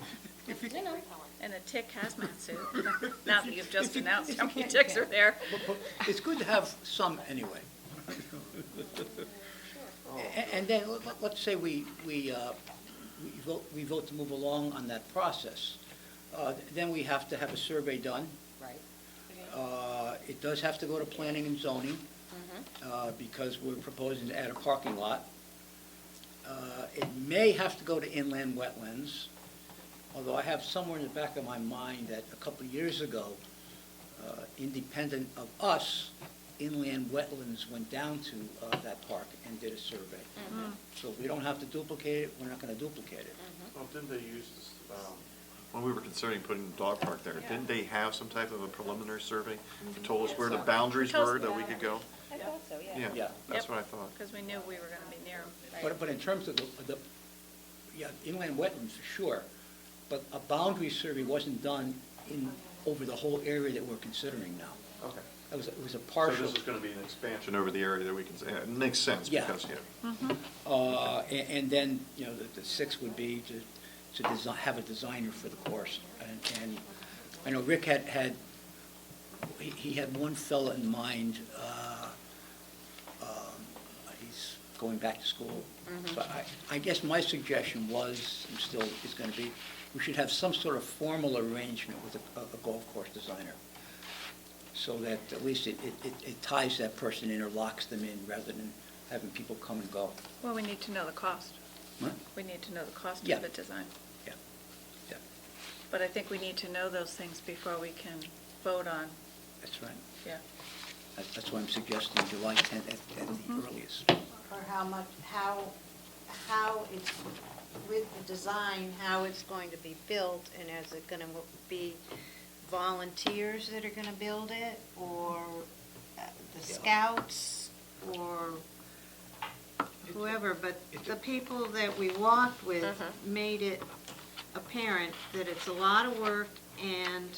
Speaker 2: If you-
Speaker 4: You know.
Speaker 1: And a tick hazmat suit. Now that you've just
Speaker 2: If you-
Speaker 1: announced
Speaker 2: if
Speaker 1: how
Speaker 2: you
Speaker 1: many
Speaker 2: can't,
Speaker 1: ticks
Speaker 2: you
Speaker 1: are there.
Speaker 2: But it's good to have some anyway. And then, let's say we vote to move along on that process. Then we have to have a survey done.
Speaker 4: Right.
Speaker 2: It does have to go to planning and zoning, because we're proposing to add a parking lot. It may have to go to inland wetlands, although I have somewhere in the back of my mind that a couple of years ago, independent of us, inland wetlands went down to that park and did a survey. So we don't have to duplicate it, we're not going to duplicate it.
Speaker 3: Well, didn't they use this, when we were considering putting the dog park there, didn't they have some type of a preliminary survey that told us where the boundaries were that we could go?
Speaker 4: I thought so, yeah.
Speaker 3: Yeah,
Speaker 2: Yeah.
Speaker 3: that's
Speaker 1: Yep.
Speaker 3: what I thought.
Speaker 1: Because we knew we were going to be near them.
Speaker 2: But in terms of yeah, inland wetlands, for sure, but a boundary survey wasn't done over the whole area that we're considering now.
Speaker 3: Okay.
Speaker 2: It was a
Speaker 3: So
Speaker 2: partial.
Speaker 3: this is going to be an expansion over the area that we can say, it makes sense
Speaker 2: Yeah.
Speaker 3: because,
Speaker 2: And then, you know, the sixth would be to have a designer for the course. And I know Rick he had one fella in mind, he's going back to school. So I guess my suggestion was, and still is going to be, we should have some sort of formal arrangement with a golf course designer, so that at least it ties that person in or locks them in, rather than having people come and go.
Speaker 1: Well, we need to know the cost.
Speaker 2: What?
Speaker 1: We need to know the cost
Speaker 2: Yeah.
Speaker 1: of the design.
Speaker 2: Yeah, yeah,
Speaker 1: But I think we need to know those things before we can vote on,
Speaker 2: that's right.
Speaker 1: yeah.
Speaker 2: That's why I'm suggesting July 10th at the earliest.
Speaker 6: Or how it's, with the design, how it's going to be built, and is it gonna be volunteers that are gonna build it, or the scouts, or whoever, but the people that we walked with made it apparent that it's a lot of work, and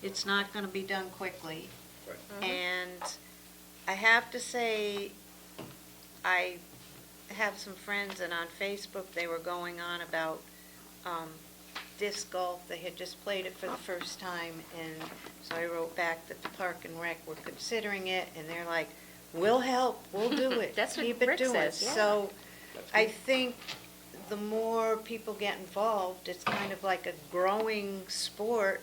Speaker 6: it's not gonna be done quickly. And I have to say, I have some friends, and on Facebook, they were going on about disc golf. They had just played it for the first time, and so I wrote back that the Park and Rec were considering it, and they're like, we'll help, we'll do it.
Speaker 4: That's what
Speaker 6: Keep it
Speaker 4: Rick
Speaker 6: doing."
Speaker 4: says, yeah.
Speaker 6: So I think the more people get involved, it's kind of like a growing sport.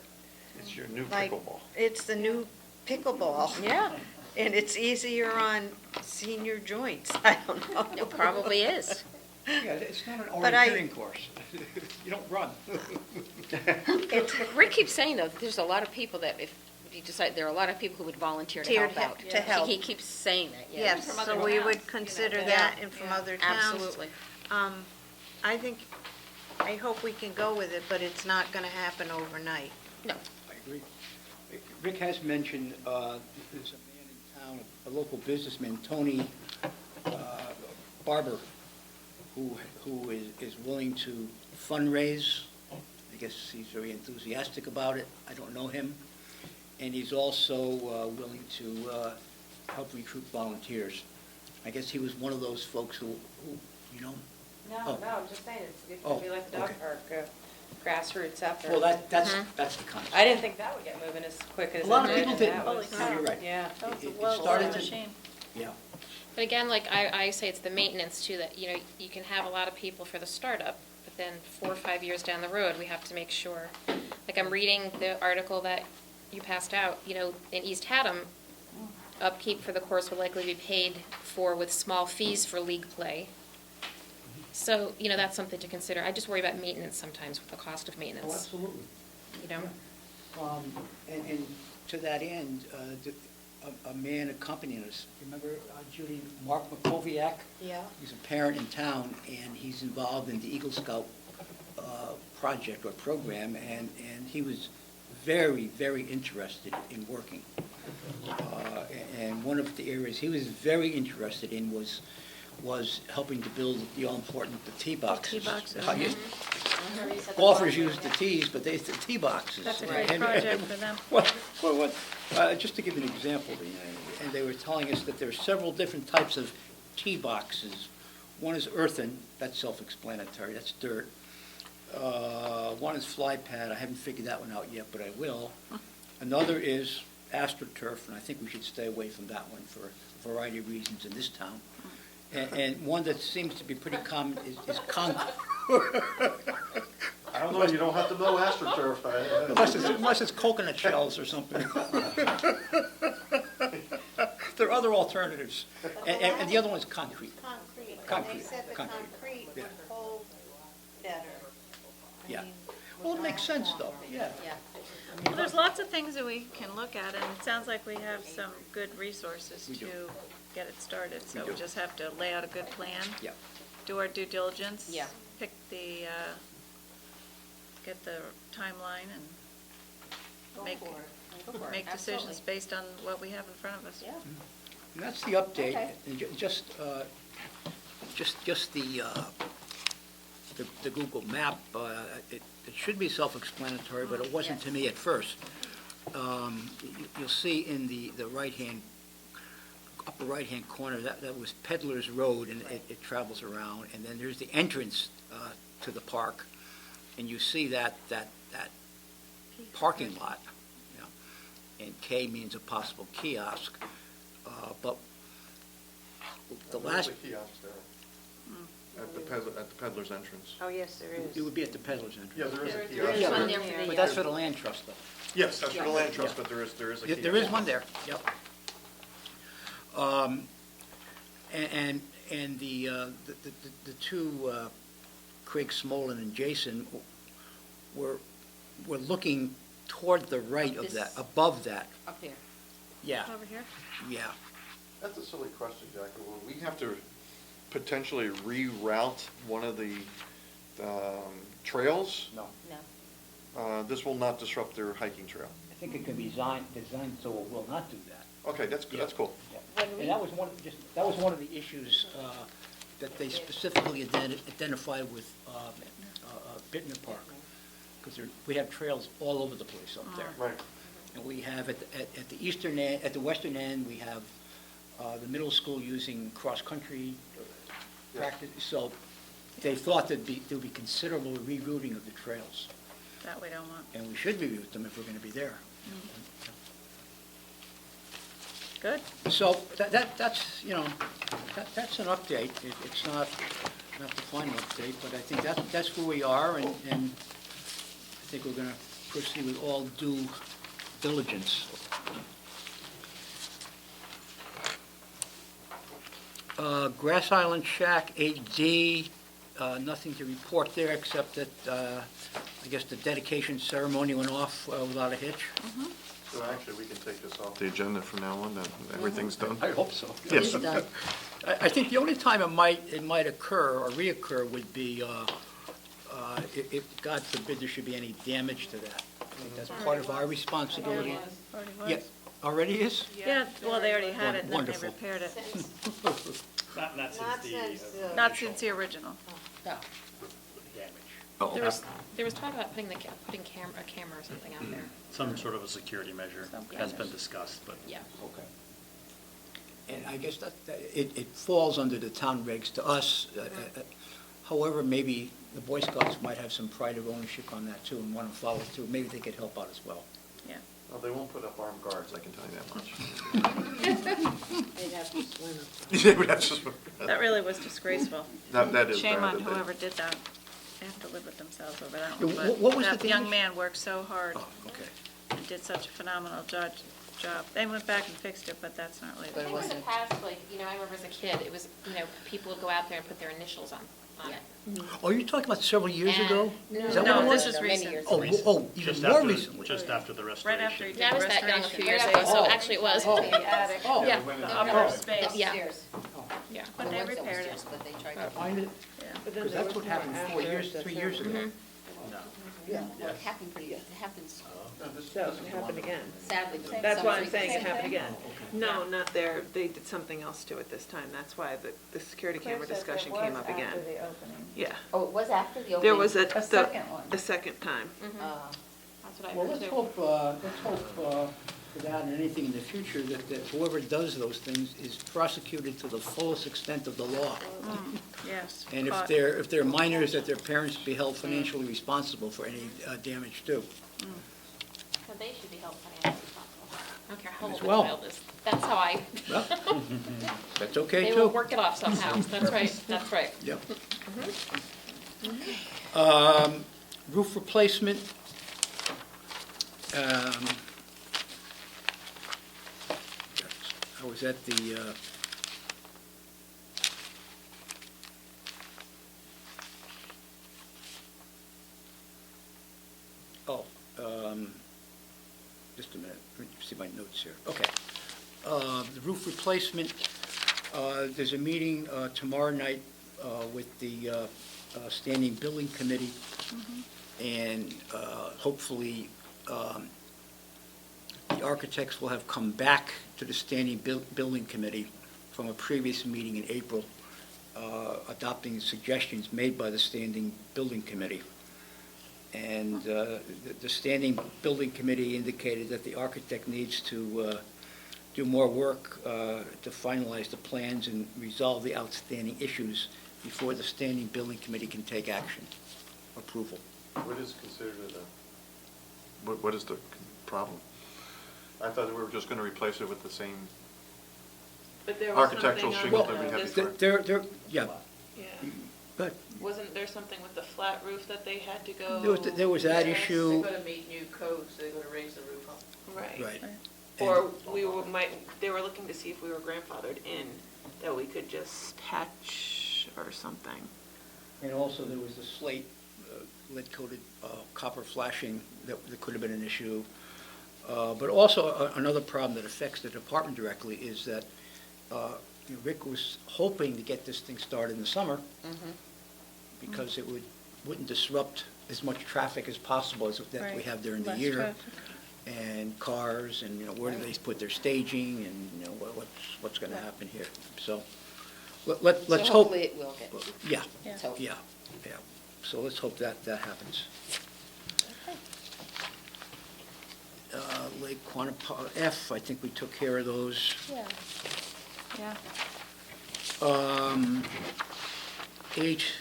Speaker 3: it's your new
Speaker 6: Like,
Speaker 3: pickleball.
Speaker 6: it's the new pickleball.
Speaker 4: Yeah,
Speaker 6: And it's easier on senior joints, I don't know.
Speaker 4: it probably is.
Speaker 2: Yeah, it's not an
Speaker 6: But I-
Speaker 2: orienteering course. You don't run.
Speaker 4: Rick keeps saying though, there's a lot of people that if you decide, there are a lot of people who would volunteer to help out.
Speaker 6: To help.
Speaker 4: He keeps saying that, yeah.
Speaker 6: Yes,
Speaker 8: From
Speaker 6: so
Speaker 8: other
Speaker 6: we
Speaker 8: towns,
Speaker 6: would
Speaker 8: you know,
Speaker 6: consider
Speaker 8: that-
Speaker 6: that, and from
Speaker 8: Yeah.
Speaker 6: other towns.
Speaker 4: Absolutely.
Speaker 6: I think, I hope we can go with it, but it's not gonna happen overnight.
Speaker 4: No,
Speaker 2: I agree. Rick has mentioned, there's a man in town, a local businessman, Tony Barber, who is willing to fundraise. I guess he's very enthusiastic about it. I don't know him. And he's also willing to help recruit volunteers. I guess he was one of those folks who you know?
Speaker 9: No,
Speaker 2: Oh.
Speaker 9: no, I'm just saying, it's
Speaker 2: Oh,
Speaker 9: gonna be like the dog
Speaker 2: okay.
Speaker 9: park, grassroots effort.
Speaker 2: Well, that's the concept.
Speaker 9: I didn't think that would get moving as quick as
Speaker 2: A
Speaker 9: it
Speaker 2: lot of
Speaker 9: did,
Speaker 2: people
Speaker 9: and
Speaker 2: didn't.
Speaker 9: that was-
Speaker 1: Holy cow.
Speaker 2: You're right.
Speaker 9: Yeah.
Speaker 1: That was a
Speaker 2: It
Speaker 1: well-oiled
Speaker 2: started to-
Speaker 1: machine.
Speaker 2: Yeah.
Speaker 8: But again, like I say, it's the maintenance too, that, you know, you can have a lot of people for the startup, but then 4 or 5 years down the road, we have to make sure. Like, I'm reading the article that you passed out, you know, in East Haddam, upkeep for the course will likely be paid for with small fees for league play. So, you know, that's something to consider. I just worry about maintenance sometimes, with the cost of
Speaker 2: Oh,
Speaker 8: maintenance,
Speaker 2: absolutely.
Speaker 8: you know?
Speaker 2: And to that end, a man accompanying us, remember Judy, Mark McCoviac?
Speaker 6: Yeah.
Speaker 2: He's a parent in town, and he's involved in the Eagle Scout project or program, and he was very, very interested in working. And one of the areas he was very interested in was helping to build the all-important tee boxes.
Speaker 1: Tee boxes,
Speaker 2: How you-
Speaker 1: mhm.
Speaker 2: Golfers use the tees, but they use the tee boxes.
Speaker 1: That's a great
Speaker 2: And-
Speaker 1: project for them.
Speaker 2: Just to give you an example, and they were telling us that there are several different types of tee boxes. One is earthen, that's self-explanatory, that's dirt. One is fly pad, I haven't figured that one out yet, but I will. Another is AstroTurf, and I think we should stay away from that one for a variety of reasons in this town. And one that seems to be pretty common is concrete.
Speaker 3: I don't know, you don't have to know AstroTurf.
Speaker 2: Unless it's coconut shells or something. There are other alternatives. And the other one is concrete.
Speaker 6: Concrete, and they
Speaker 2: Concrete,
Speaker 6: said the
Speaker 2: concrete,
Speaker 6: concrete
Speaker 2: yeah.
Speaker 6: would hold better. I
Speaker 2: Yeah.
Speaker 6: mean,
Speaker 2: Well, it
Speaker 6: would
Speaker 2: makes
Speaker 6: not
Speaker 2: sense,
Speaker 6: fall.
Speaker 2: though, yeah.
Speaker 4: Yeah.
Speaker 1: Well, there's lots of things that we can look at, and it sounds like we have some good resources
Speaker 2: We do.
Speaker 1: to get it started. So
Speaker 2: We
Speaker 1: we
Speaker 2: do.
Speaker 1: just have to lay out a good plan.
Speaker 2: Yeah.
Speaker 1: Do our due diligence.
Speaker 4: Yeah.
Speaker 1: Pick the, get the timeline and
Speaker 6: Go
Speaker 1: make,
Speaker 6: for it.
Speaker 4: Go for it,
Speaker 1: make decisions
Speaker 4: absolutely.
Speaker 1: based on what we have in front of us.
Speaker 4: Yeah.
Speaker 2: And that's the update.
Speaker 4: Okay.
Speaker 2: And just the Google map, it should be self-explanatory, but it wasn't to me at first. You'll see in the upper right-hand corner, that was Peddler's Road, and it travels around. And then there's the entrance to the park, and you see that parking lot, you know, and K means a possible kiosk. But the last,
Speaker 3: kiosk there. At the peddler's entrance.
Speaker 6: Oh, yes, there is.
Speaker 2: it would be at the Peddler's entrance.
Speaker 3: Yeah, there is a
Speaker 4: There
Speaker 3: kiosk.
Speaker 4: is
Speaker 2: Yeah,
Speaker 4: one
Speaker 2: but-
Speaker 4: there for the,
Speaker 2: But that's for the land trust, though.
Speaker 3: Yes, that's for the land trust,
Speaker 2: Yeah.
Speaker 3: but there is a kiosk.
Speaker 2: There is one there, yep. And the two, Craig Smolin and Jason, were looking toward the right of that, above that,
Speaker 4: up there.
Speaker 2: yeah,
Speaker 1: Over here?
Speaker 2: yeah.
Speaker 3: That's a silly question, Jackie. Will we have to potentially reroute one of the trails?
Speaker 2: No.
Speaker 4: No.
Speaker 3: This will not disrupt their hiking trail.
Speaker 2: I think it can be designed so it will not do that.
Speaker 3: Okay, that's good, that's cool.
Speaker 2: Yeah. And that was one of the issues that they specifically identified with Bittner Park, because we have trails all over the place up there.
Speaker 3: Right.
Speaker 2: And we have at the eastern end, at the western end, we have the middle school using cross-country
Speaker 3: Yeah.
Speaker 2: practice. So they thought there'd be considerable rerouting of the trails,
Speaker 1: That we don't want.
Speaker 2: and we should reroute them if we're going to be there.
Speaker 1: Good.
Speaker 2: So that's, you know, that's an update. It's not the final update, but I think that's where we are, and I think we're going to proceed with all due diligence. Grass Island Shack 8D, nothing to report there, except that, I guess the dedication ceremony went off without a hitch.
Speaker 3: So actually, we can take this off the agenda from now on, then everything's done?
Speaker 2: I hope so.
Speaker 3: Yes.
Speaker 2: I think the only time it might occur or reoccur would be if, God forbid, there should be any damage to that. I think that's part of our responsibility.
Speaker 1: Already was.
Speaker 2: Yeah, already is?
Speaker 1: Yeah, well, they already had it, and then they
Speaker 2: Wonderful.
Speaker 1: repaired it.
Speaker 10: Not
Speaker 6: Not since,
Speaker 1: Not since the original.
Speaker 4: No.
Speaker 10: damage.
Speaker 2: Oh,
Speaker 8: There was talk about putting a camera or something out there.
Speaker 10: Some sort of a security measure has been discussed, but
Speaker 8: Yeah.
Speaker 2: okay. And I guess it falls under the town regs to us. However, maybe the Boy Scouts might have some pride of ownership on that too and want to follow through. Maybe they could help out as well.
Speaker 1: Yeah.
Speaker 3: Well, they won't put up armed guards, I can tell you that much.
Speaker 6: they'd have to swim up.
Speaker 3: They would have to-
Speaker 1: That really was disgraceful.
Speaker 3: That is
Speaker 1: Shame
Speaker 3: bad
Speaker 1: on
Speaker 3: that they-
Speaker 1: whoever did that. they have to live with themselves over that
Speaker 2: Yeah,
Speaker 1: one, but
Speaker 2: what was
Speaker 1: that
Speaker 2: the
Speaker 1: young
Speaker 2: damage?
Speaker 1: man worked so hard
Speaker 2: Oh, okay.
Speaker 1: and did such a phenomenal job. They went back and fixed it, but that's not really.
Speaker 4: But
Speaker 8: I
Speaker 4: it
Speaker 8: think in the
Speaker 4: wasn't-
Speaker 8: past, like, I remember as a kid, it was, people would go out there and put their initials on it.
Speaker 2: Oh, you're talking about several years
Speaker 4: And-
Speaker 2: ago? Is that
Speaker 1: No,
Speaker 2: what it
Speaker 1: this
Speaker 2: was?
Speaker 1: is
Speaker 4: Many
Speaker 1: recent.
Speaker 4: years
Speaker 2: Oh,
Speaker 4: ago.
Speaker 2: oh, even
Speaker 10: Just
Speaker 2: more
Speaker 10: after,
Speaker 2: recently?
Speaker 10: just after the
Speaker 1: Right
Speaker 10: restoration.
Speaker 1: after he did
Speaker 8: Yeah, I was that young a
Speaker 1: restoration.
Speaker 8: few years
Speaker 1: Right
Speaker 8: ago,
Speaker 1: after
Speaker 8: so
Speaker 2: Oh.
Speaker 8: actually it was.
Speaker 1: the attic,
Speaker 8: Yeah.
Speaker 1: the upper space.
Speaker 8: Yeah.
Speaker 4: Upstairs.
Speaker 8: Yeah.
Speaker 1: But
Speaker 4: The
Speaker 1: they
Speaker 4: ones that
Speaker 1: repaired
Speaker 4: upstairs,
Speaker 1: it.
Speaker 4: but they tried to.
Speaker 2: Find it?
Speaker 1: Yeah.
Speaker 2: Because that's what happened 4 years, 3 years ago.
Speaker 8: Mhm.
Speaker 10: No.
Speaker 2: Yeah.
Speaker 4: Well, it happened it happens
Speaker 7: So it happened again.
Speaker 4: sadly, but
Speaker 7: That's
Speaker 4: some
Speaker 7: why I'm saying it
Speaker 4: frequency.
Speaker 7: happened again. No, not there, they did something else to it this time, that's why the security camera discussion came up again.
Speaker 1: After the opening.
Speaker 7: Yeah,
Speaker 4: Oh, it was after the opening?
Speaker 7: there was
Speaker 1: A second one.
Speaker 7: the second time.
Speaker 8: That's what I
Speaker 2: Well,
Speaker 8: heard
Speaker 2: let's
Speaker 8: too.
Speaker 2: hope for that and anything in the future, that whoever does those things is prosecuted to the fullest extent of the law.
Speaker 1: Yes.
Speaker 2: And if
Speaker 1: caught.
Speaker 2: they're minors, that their parents be held financially responsible for any damage too.
Speaker 8: So they should be held financially responsible. I don't care how
Speaker 2: As
Speaker 8: old the
Speaker 2: well.
Speaker 8: child is. That's how I,
Speaker 2: Well, that's okay
Speaker 8: they
Speaker 2: too.
Speaker 8: will work it off somehow. That's right, that's right.
Speaker 2: Yep. Roof replacement. I was at the, just a minute, let me see my notes here. Okay. The roof replacement, there's a meeting tomorrow night with the Standing Building Committee, and hopefully the architects will have come back to the Standing Building Committee from a previous meeting in April, adopting suggestions made by the Standing Building Committee. And the Standing Building Committee indicated that the architect needs to do more work to finalize the plans and resolve the outstanding issues before the Standing Building Committee can take action, approval.
Speaker 3: What is considered what is the problem? I thought that we were just gonna replace it with the same
Speaker 7: But there was
Speaker 3: architectural
Speaker 7: something
Speaker 3: shingle
Speaker 7: on
Speaker 3: that we had
Speaker 7: this-
Speaker 3: before.
Speaker 2: Yeah,
Speaker 7: Yeah,
Speaker 2: but
Speaker 7: wasn't there something with the flat roof that they had to go?
Speaker 2: there was that
Speaker 7: Yes.
Speaker 2: issue.
Speaker 9: They're gonna meet new codes, they're gonna raise the roof up.
Speaker 7: Right.
Speaker 2: Right.
Speaker 7: Or they were looking to see if we were grandfathered in, that we could just patch or something.
Speaker 2: And also, there was the slate, lead-coated copper flashing that could have been an issue. But also, another problem that affects the department directly is that Rick was hoping to get this thing started in the summer because it wouldn't disrupt as much traffic as possible as that we
Speaker 1: Right.
Speaker 2: have during the
Speaker 1: Less
Speaker 2: year.
Speaker 1: traffic.
Speaker 2: And cars, and, where do they put their staging, and, what's going to happen here. So, let's
Speaker 4: So
Speaker 2: hope.
Speaker 4: hopefully it will get,
Speaker 2: Yeah,
Speaker 1: Yeah.
Speaker 4: let's hope.
Speaker 2: yeah. So let's hope that happens. Lake Quantico F, I think we took care of those.
Speaker 1: Yeah.
Speaker 2: H,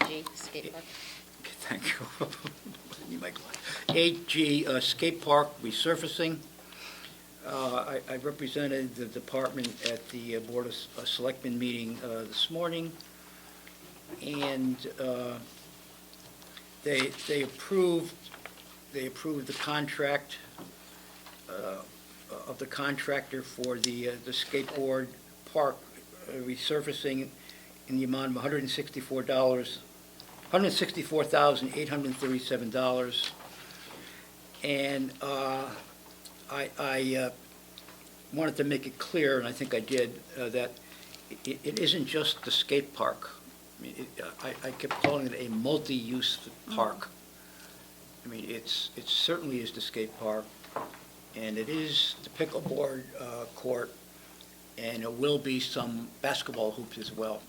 Speaker 4: G, skate park.
Speaker 2: thank you. Need my glass. 8G, skate park resurfacing. I represented the department at the Board of Selectmen meeting this morning, and they approved the contract of the contractor for the skateboard park resurfacing in the amount of $164,837. And I wanted to make it clear, and I think I did, that it isn't just the skate park. I mean, I kept calling it a multi-use park. I mean, it certainly is the skate park, and it is the pickleboard court, and it will be some basketball hoops as well,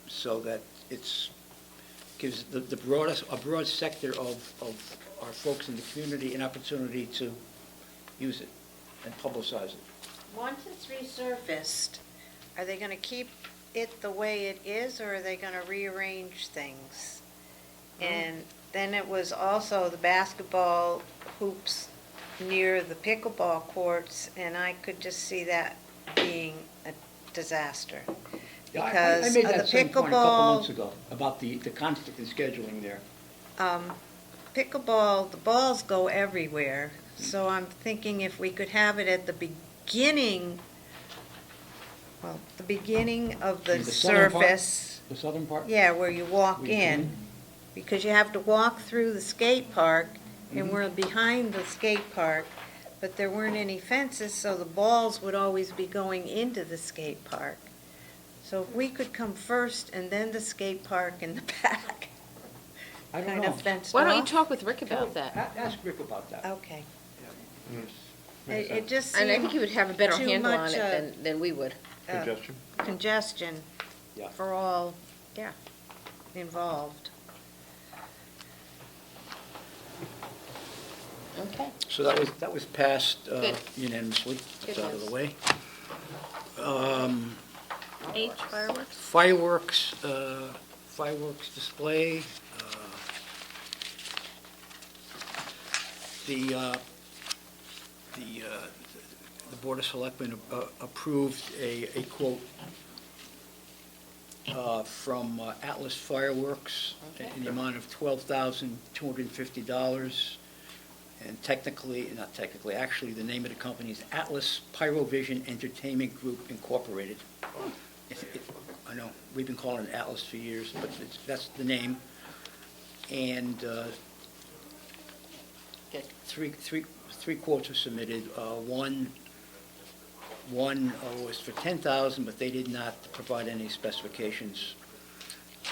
Speaker 2: so that gives a broad sector of our folks in the community an opportunity to use it and publicize it.
Speaker 6: Once it's resurfaced, are they gonna keep it the way it is, or are they gonna rearrange things? And then it was also the basketball hoops near the pickleball courts, and I could just see that being a disaster.
Speaker 2: Yeah, I
Speaker 6: because
Speaker 2: made
Speaker 6: of the
Speaker 2: that same point a couple
Speaker 6: pickleball.
Speaker 2: months ago, about the conflict in scheduling there.
Speaker 6: Pickleball, the balls go everywhere, so I'm thinking if we could have it at the beginning, well, the beginning of the
Speaker 2: In the southern part?
Speaker 6: surface.
Speaker 2: The southern part?
Speaker 6: Yeah, where you walk
Speaker 2: Where you come
Speaker 6: in, because you have to walk through the skate park, and we're behind the skate park, but there weren't any fences, so the balls would always be going into the skate park. So if we could come first and then the skate park in the back,
Speaker 2: I don't
Speaker 6: kind
Speaker 2: know.
Speaker 6: of fenced
Speaker 4: Why don't you
Speaker 6: off.
Speaker 4: talk with Rick about that?
Speaker 2: Ask Rick about that.
Speaker 6: Okay.
Speaker 2: Yes.
Speaker 6: It just
Speaker 4: And I think
Speaker 6: seemed
Speaker 4: he would have a better
Speaker 6: too
Speaker 4: handle on
Speaker 6: much,
Speaker 4: it than we would.
Speaker 3: Congestion?
Speaker 6: congestion
Speaker 2: Yeah.
Speaker 6: for all, yeah, involved.
Speaker 4: Okay.
Speaker 2: So that was passed
Speaker 4: Good.
Speaker 2: unanimously. That's
Speaker 4: Good
Speaker 2: out of the
Speaker 4: news.
Speaker 2: way.
Speaker 1: H, fireworks?
Speaker 2: Fireworks display. The Board of Selectmen approved a quote from Atlas Fireworks in the amount of $12,250. And not technically, actually, the name of the company is Atlas Pyrovision Entertainment Group Incorporated. I know, we've been calling it Atlas for years, but that's the name. And
Speaker 4: Good.
Speaker 2: three quotes were submitted. One was for $10,000, but they did not provide any specifications.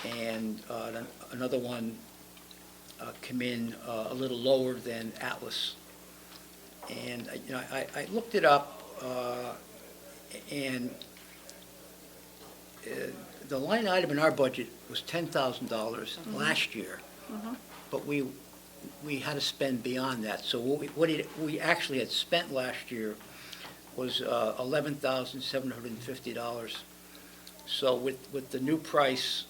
Speaker 2: And another one come in a little lower than Atlas. And, I looked it up, and the line item in our budget was $10,000 last year. But we had to spend beyond that. So what we actually had spent last year was $11,750. So with the new price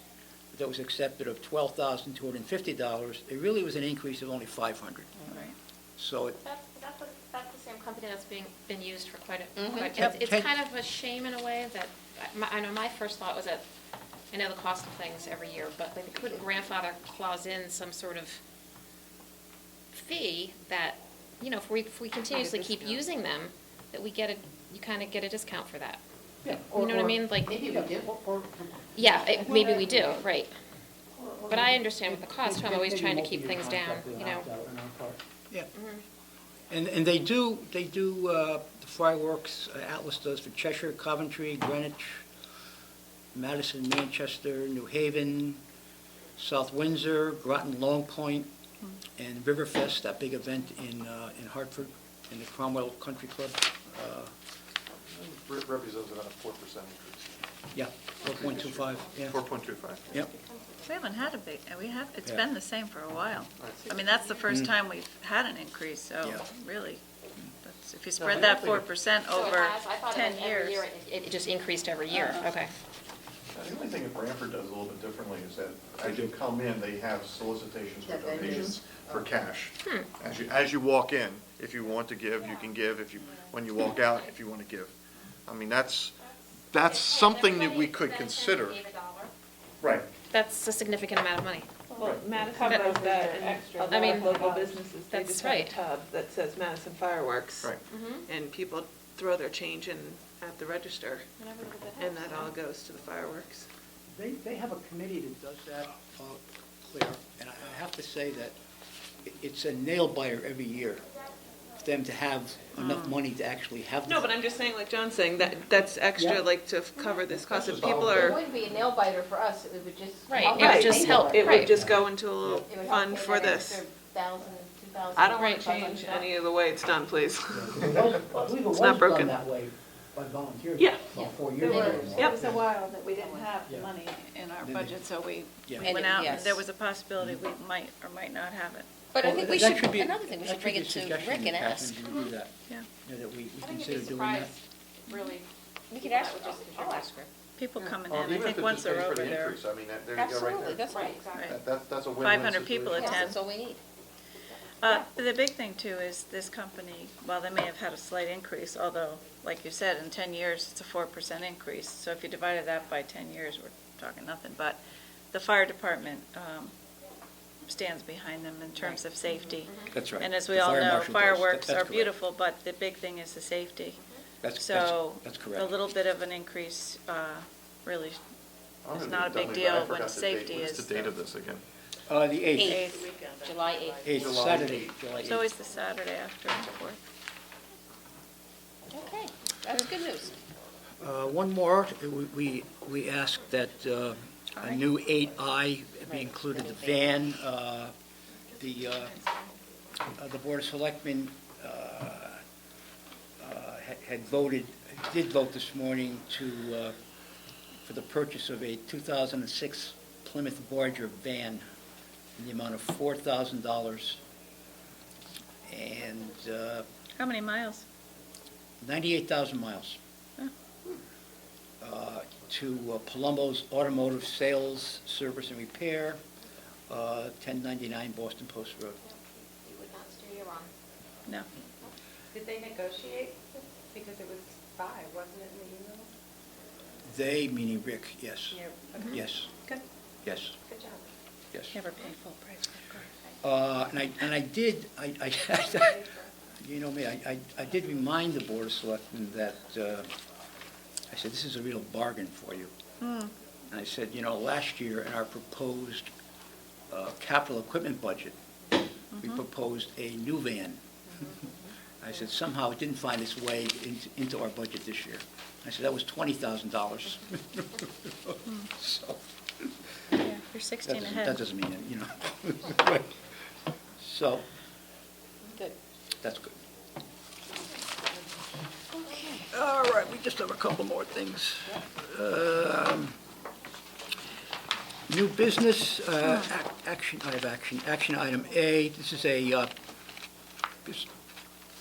Speaker 2: that was accepted of $12,250, it really was an increase of only $500.
Speaker 1: Right.
Speaker 2: So
Speaker 8: That's the same company that's been used for quite a,
Speaker 4: Mhm.
Speaker 8: it's
Speaker 2: Yep.
Speaker 8: kind of a shame in a way that, I know my first thought was that, I know the cost of things every year, but they couldn't grandfather clause in some sort of fee that, if we continuously keep using them, that you kind of get a discount for that.
Speaker 2: Yeah,
Speaker 8: You know what I mean? Like,
Speaker 4: Maybe we do.
Speaker 8: yeah, maybe we do, right. But I understand with the cost, I'm always trying to keep things down,
Speaker 2: Yeah. And they do the fireworks, Atlas does for Cheshire, Coventry, Greenwich, Madison, Manchester, New Haven, South Windsor, Groton, Long Point, and Riverfest, that big event in Hartford, in the Cromwell Country Club.
Speaker 3: Represents about a 4% increase.
Speaker 2: Yeah, 4.25, yeah.
Speaker 3: 4.25.
Speaker 2: Yep.
Speaker 1: We haven't had a big, it's
Speaker 2: Yeah.
Speaker 1: been the same for a while. I mean, that's the first time we've had an increase, so
Speaker 2: Yeah.
Speaker 1: really, if you spread that 4%
Speaker 8: So it
Speaker 1: over
Speaker 8: has, I thought
Speaker 1: 10
Speaker 8: every
Speaker 1: years.
Speaker 8: year, it just increased every year, okay.
Speaker 3: The only thing that Branford does a little bit differently is that as you come in, they have solicitations for donations for cash. As you walk in, if you want to give, you can give. When you walk out, if you want to give. I mean, that's something that we could consider. Right.
Speaker 8: That's a significant amount of money.
Speaker 7: Well, Madison does that, and a lot
Speaker 8: I mean,
Speaker 7: of local businesses, they
Speaker 8: that's
Speaker 7: just have a
Speaker 8: right.
Speaker 7: tub that says Madison Fireworks.
Speaker 3: Right.
Speaker 7: And people throw their change in at the register, and that all goes to the fireworks.
Speaker 2: They have a committee that does that, Claire, and I have to say that it's a nail biter every year for them to have enough money to actually have.
Speaker 7: No, but I'm just saying, like John's saying, that's
Speaker 2: Yeah.
Speaker 7: extra, like, to cover this cost. If people
Speaker 4: It
Speaker 7: are,
Speaker 4: wouldn't be a nail biter for us, it would just.
Speaker 8: Right,
Speaker 4: help
Speaker 8: it would
Speaker 4: us
Speaker 8: just
Speaker 4: pay
Speaker 8: help,
Speaker 4: for
Speaker 7: it
Speaker 8: right.
Speaker 7: would just go into a little
Speaker 4: It would help
Speaker 7: fund
Speaker 4: pay
Speaker 7: for
Speaker 4: that
Speaker 7: this.
Speaker 4: extra 1,000, 2,000.
Speaker 7: I don't want
Speaker 8: Right.
Speaker 7: to change any of the way it's done, please.
Speaker 2: I believe it was
Speaker 7: not broken.
Speaker 2: done that way by volunteers.
Speaker 7: Yeah.
Speaker 2: About 4
Speaker 1: There
Speaker 2: years
Speaker 1: were,
Speaker 2: ago.
Speaker 1: there was a while that we didn't have the
Speaker 2: Yeah.
Speaker 1: money in our
Speaker 2: Then they-
Speaker 1: budget, so we
Speaker 2: Yeah.
Speaker 1: went
Speaker 4: And
Speaker 1: out,
Speaker 4: yes.
Speaker 1: and there was a possibility we might or might not have it.
Speaker 4: But I
Speaker 2: Well,
Speaker 4: think we
Speaker 2: that
Speaker 4: should,
Speaker 2: be-
Speaker 4: another thing, we
Speaker 2: that
Speaker 4: should bring
Speaker 2: be a
Speaker 4: it to
Speaker 2: suggestion,
Speaker 4: Rick and
Speaker 2: Catherine,
Speaker 4: ask.
Speaker 2: to do that.
Speaker 1: Yeah.
Speaker 2: That we
Speaker 8: I think you'd
Speaker 2: consider
Speaker 8: be
Speaker 2: doing that.
Speaker 8: surprised, really.
Speaker 4: We could ask,
Speaker 8: That would just
Speaker 4: I'll ask Rick.
Speaker 1: People coming
Speaker 3: Or
Speaker 1: in, I
Speaker 3: even
Speaker 1: think
Speaker 3: if it
Speaker 1: once
Speaker 3: just
Speaker 1: they're
Speaker 3: pays for
Speaker 1: over
Speaker 3: the
Speaker 1: there.
Speaker 3: increase, I mean, there you go right
Speaker 4: Absolutely,
Speaker 3: there.
Speaker 4: that's right.
Speaker 8: Exactly.
Speaker 3: That's a win-win
Speaker 1: 500 people
Speaker 3: situation.
Speaker 4: Yes,
Speaker 1: attend.
Speaker 4: that's all we need.
Speaker 1: The big thing too is this company, while they may have had a slight increase, although, like you said, in 10 years, it's a 4% increase. So if you divided that by 10 years, we're talking nothing. But the fire department stands behind them in terms of safety.
Speaker 2: That's right.
Speaker 1: And as we
Speaker 2: The
Speaker 1: all
Speaker 2: fire
Speaker 1: know,
Speaker 2: marshal does.
Speaker 1: fireworks
Speaker 2: That's
Speaker 1: are
Speaker 2: correct.
Speaker 1: beautiful, but the big thing is the safety.
Speaker 2: That's
Speaker 1: So
Speaker 2: correct.
Speaker 1: a little bit of an increase really
Speaker 3: I'm
Speaker 1: is
Speaker 3: gonna
Speaker 1: not a
Speaker 3: be
Speaker 1: big
Speaker 3: dummy, but I
Speaker 1: deal
Speaker 3: forgot
Speaker 1: when
Speaker 3: the date.
Speaker 1: safety
Speaker 3: What's
Speaker 1: is.
Speaker 3: the date of this again?
Speaker 2: The 8th.
Speaker 1: 8th.
Speaker 4: July 8th.
Speaker 2: 8th,
Speaker 3: July
Speaker 2: Saturday,
Speaker 3: 8th.
Speaker 2: July 8th.
Speaker 1: It's always the Saturday after the 4th.
Speaker 4: Okay, that's good news.
Speaker 2: One more, we asked that a
Speaker 1: Alright.
Speaker 2: new 8I be included, the van. The Board of Selectmen did vote this morning for the purchase of a 2006 Plymouth Barger van in the amount of $4,000. And
Speaker 1: How many miles?
Speaker 2: 98,000 miles.
Speaker 1: Oh.
Speaker 2: To Palumbo's Automotive Sales, Service and Repair, 1099 Boston Post Road.
Speaker 8: You would not steer you wrong.
Speaker 1: No.
Speaker 9: Did they negotiate? Because it was 5, wasn't it, in the email?
Speaker 2: They, meaning Rick, yes.
Speaker 9: Yeah.
Speaker 2: Yes,
Speaker 9: Good,
Speaker 2: yes,
Speaker 9: good job.
Speaker 2: yes.
Speaker 1: Never pay full price for a car.
Speaker 2: And I did, you know me, I did remind the Board of Selectmen that, I said, this is a real bargain for you. And I said, you know, last year in our proposed capital equipment budget, we proposed a new van. I said, somehow it didn't find its way into our budget this year. I said, that was $20,000. So,
Speaker 1: Yeah, you're 16
Speaker 2: that
Speaker 1: ahead.
Speaker 2: doesn't mean it, you know. So,
Speaker 4: Good.
Speaker 2: that's good. All right, we just have a couple more things. New business, action item A. This is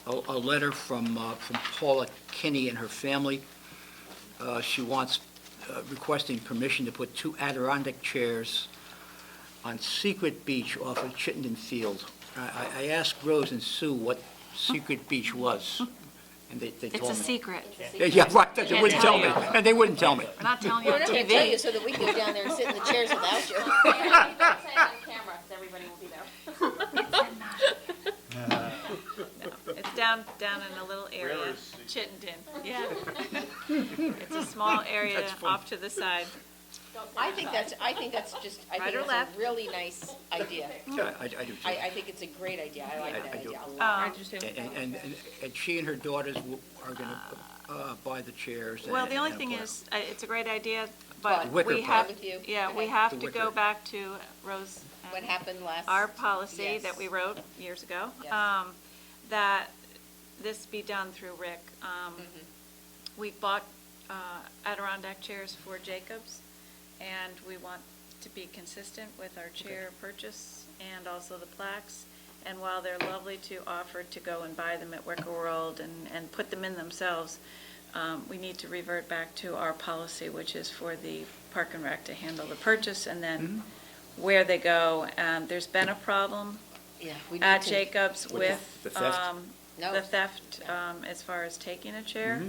Speaker 2: a letter from Paula Kinney and her family. She wants, requesting permission to put 2 Adirondack chairs on Secret Beach off of Chittenden Field. I asked Rose and Sue what Secret Beach was, and they told me.
Speaker 1: It's a secret.
Speaker 2: Yeah, right, they
Speaker 1: Can't
Speaker 2: wouldn't
Speaker 1: tell
Speaker 2: tell me,
Speaker 1: you.
Speaker 2: and they wouldn't tell me.
Speaker 1: We're not telling you
Speaker 4: We're
Speaker 1: on
Speaker 4: not going to tell you
Speaker 1: TV.
Speaker 4: so that we can go down there and sit in the chairs without you.
Speaker 8: Say it on camera, so everybody will be there.
Speaker 1: No, it's down in a little area, Chittenden. Yeah. It's a small area
Speaker 2: That's fun.
Speaker 1: off to the side.
Speaker 4: I think that's just, I
Speaker 1: Right
Speaker 4: think
Speaker 1: or
Speaker 4: it's
Speaker 1: left?
Speaker 4: a really nice idea.
Speaker 2: Yeah, I do too.
Speaker 4: I think it's a great idea. I like
Speaker 2: I
Speaker 4: that
Speaker 2: do.
Speaker 4: idea a lot.
Speaker 2: And she and her daughters are going to buy the chairs.
Speaker 1: Well, the only
Speaker 2: and
Speaker 1: thing
Speaker 2: apply.
Speaker 1: is, it's a great idea,
Speaker 4: But
Speaker 1: but
Speaker 2: Wicker
Speaker 1: we
Speaker 2: part.
Speaker 1: have,
Speaker 4: With you.
Speaker 1: yeah, we
Speaker 4: Okay.
Speaker 1: have
Speaker 2: The
Speaker 1: to
Speaker 2: wicker.
Speaker 1: go back to Rose. and
Speaker 4: What happened last?
Speaker 1: Our policy
Speaker 4: Yes.
Speaker 1: that we wrote years ago,
Speaker 4: Yes.
Speaker 1: that this be done through Rick. We bought Adirondack chairs for Jacobs, and we want to be consistent with our chair purchase and also the plaques. And while they're lovely to offer to go and buy them at Wicker World and put them in themselves, we need to revert back to our policy, which is for the Park and Rec to handle the purchase and then where they go. There's been a problem
Speaker 4: Yeah, we
Speaker 1: at
Speaker 4: need to.
Speaker 1: Jacobs with
Speaker 2: the theft?
Speaker 4: No.
Speaker 1: the theft as far as taking a chair.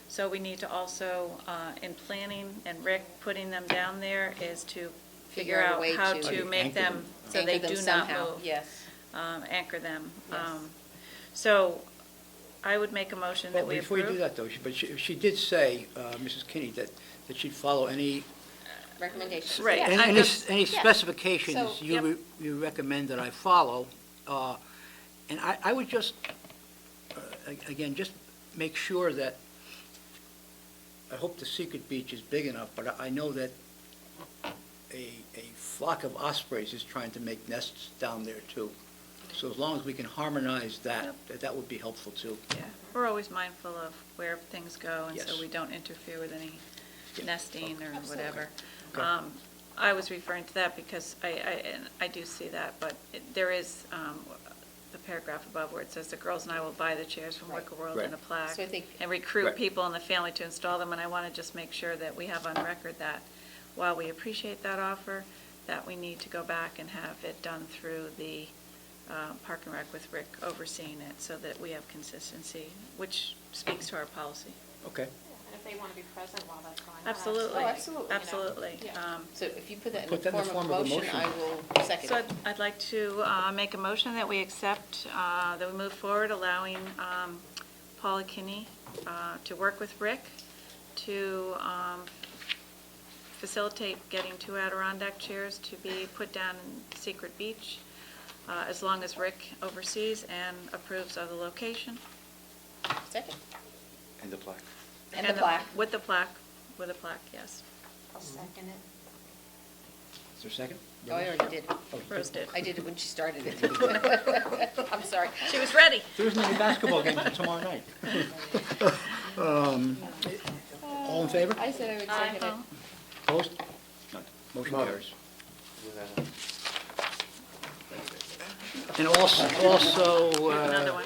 Speaker 1: So we need to also, in planning and Rick putting them down there, is to figure
Speaker 4: out a
Speaker 1: out
Speaker 4: way
Speaker 1: how
Speaker 4: to-
Speaker 1: to make
Speaker 2: Anchor
Speaker 1: them
Speaker 2: them.
Speaker 1: so
Speaker 4: Anchor
Speaker 1: they
Speaker 4: them
Speaker 1: do not
Speaker 4: somehow.
Speaker 1: move.
Speaker 4: Yes.
Speaker 1: Anchor them.
Speaker 4: Yes.
Speaker 1: So I would make a motion
Speaker 2: Well,
Speaker 1: that we
Speaker 2: before you do
Speaker 1: approve.
Speaker 2: that, though, but she did say, Mrs. Kinney, that she'd follow any
Speaker 4: Recommendations.
Speaker 1: Right.
Speaker 4: Yes.
Speaker 1: And
Speaker 2: any
Speaker 1: just-
Speaker 2: any
Speaker 4: yeah.
Speaker 2: specifications
Speaker 4: So,
Speaker 1: yep.
Speaker 2: you recommend that I follow. And I would just, again, just make sure that, I hope the Secret Beach is big enough, but I know that a flock of ospreys is trying to make nests down there too. So as long as we can harmonize that, that would be helpful too.
Speaker 1: Yeah, we're always mindful of where things go, and so
Speaker 2: Yes.
Speaker 1: we don't interfere with any nesting or whatever.
Speaker 2: Okay.
Speaker 1: I was referring to that because I do see that, but there is the paragraph above where it says, "The girls and I will buy the chairs from
Speaker 4: Right.
Speaker 1: Wicker World
Speaker 2: Right.
Speaker 1: and a plaque,
Speaker 4: So I think-
Speaker 1: and recruit
Speaker 2: Right.
Speaker 1: people in the family to install them." And I want to just make sure that we have on record that while we appreciate that offer, that we need to go back and have it done through the Park and Rec with Rick overseeing it so that we have consistency, which speaks to our policy.
Speaker 2: Okay.
Speaker 8: And if they want to be present while that's going on.
Speaker 1: Absolutely.
Speaker 4: Oh, absolutely, you know.
Speaker 1: Absolutely.
Speaker 8: Yeah.
Speaker 4: So if you put that
Speaker 2: Put
Speaker 4: in the form of a motion, I will second
Speaker 1: So
Speaker 4: it.
Speaker 1: I'd like to make a motion that we accept, that we move forward, allowing Paula Kinney to work with Rick to facilitate getting 2 Adirondack chairs to be put down in Secret Beach, as long as Rick oversees and approves of the location.
Speaker 4: Second.
Speaker 3: And the plaque.
Speaker 4: And the plaque.
Speaker 1: With the plaque, yes.
Speaker 6: I'll second it.
Speaker 2: Is there a second?
Speaker 4: Oh, I already did.
Speaker 1: Rose did.
Speaker 4: I did it when she started it. I'm sorry.
Speaker 1: She was ready.
Speaker 2: There isn't any basketball game until tomorrow night. All in favor?
Speaker 4: I said I would second it.
Speaker 2: Opposed? None. Motion carries. And also,
Speaker 1: Another one.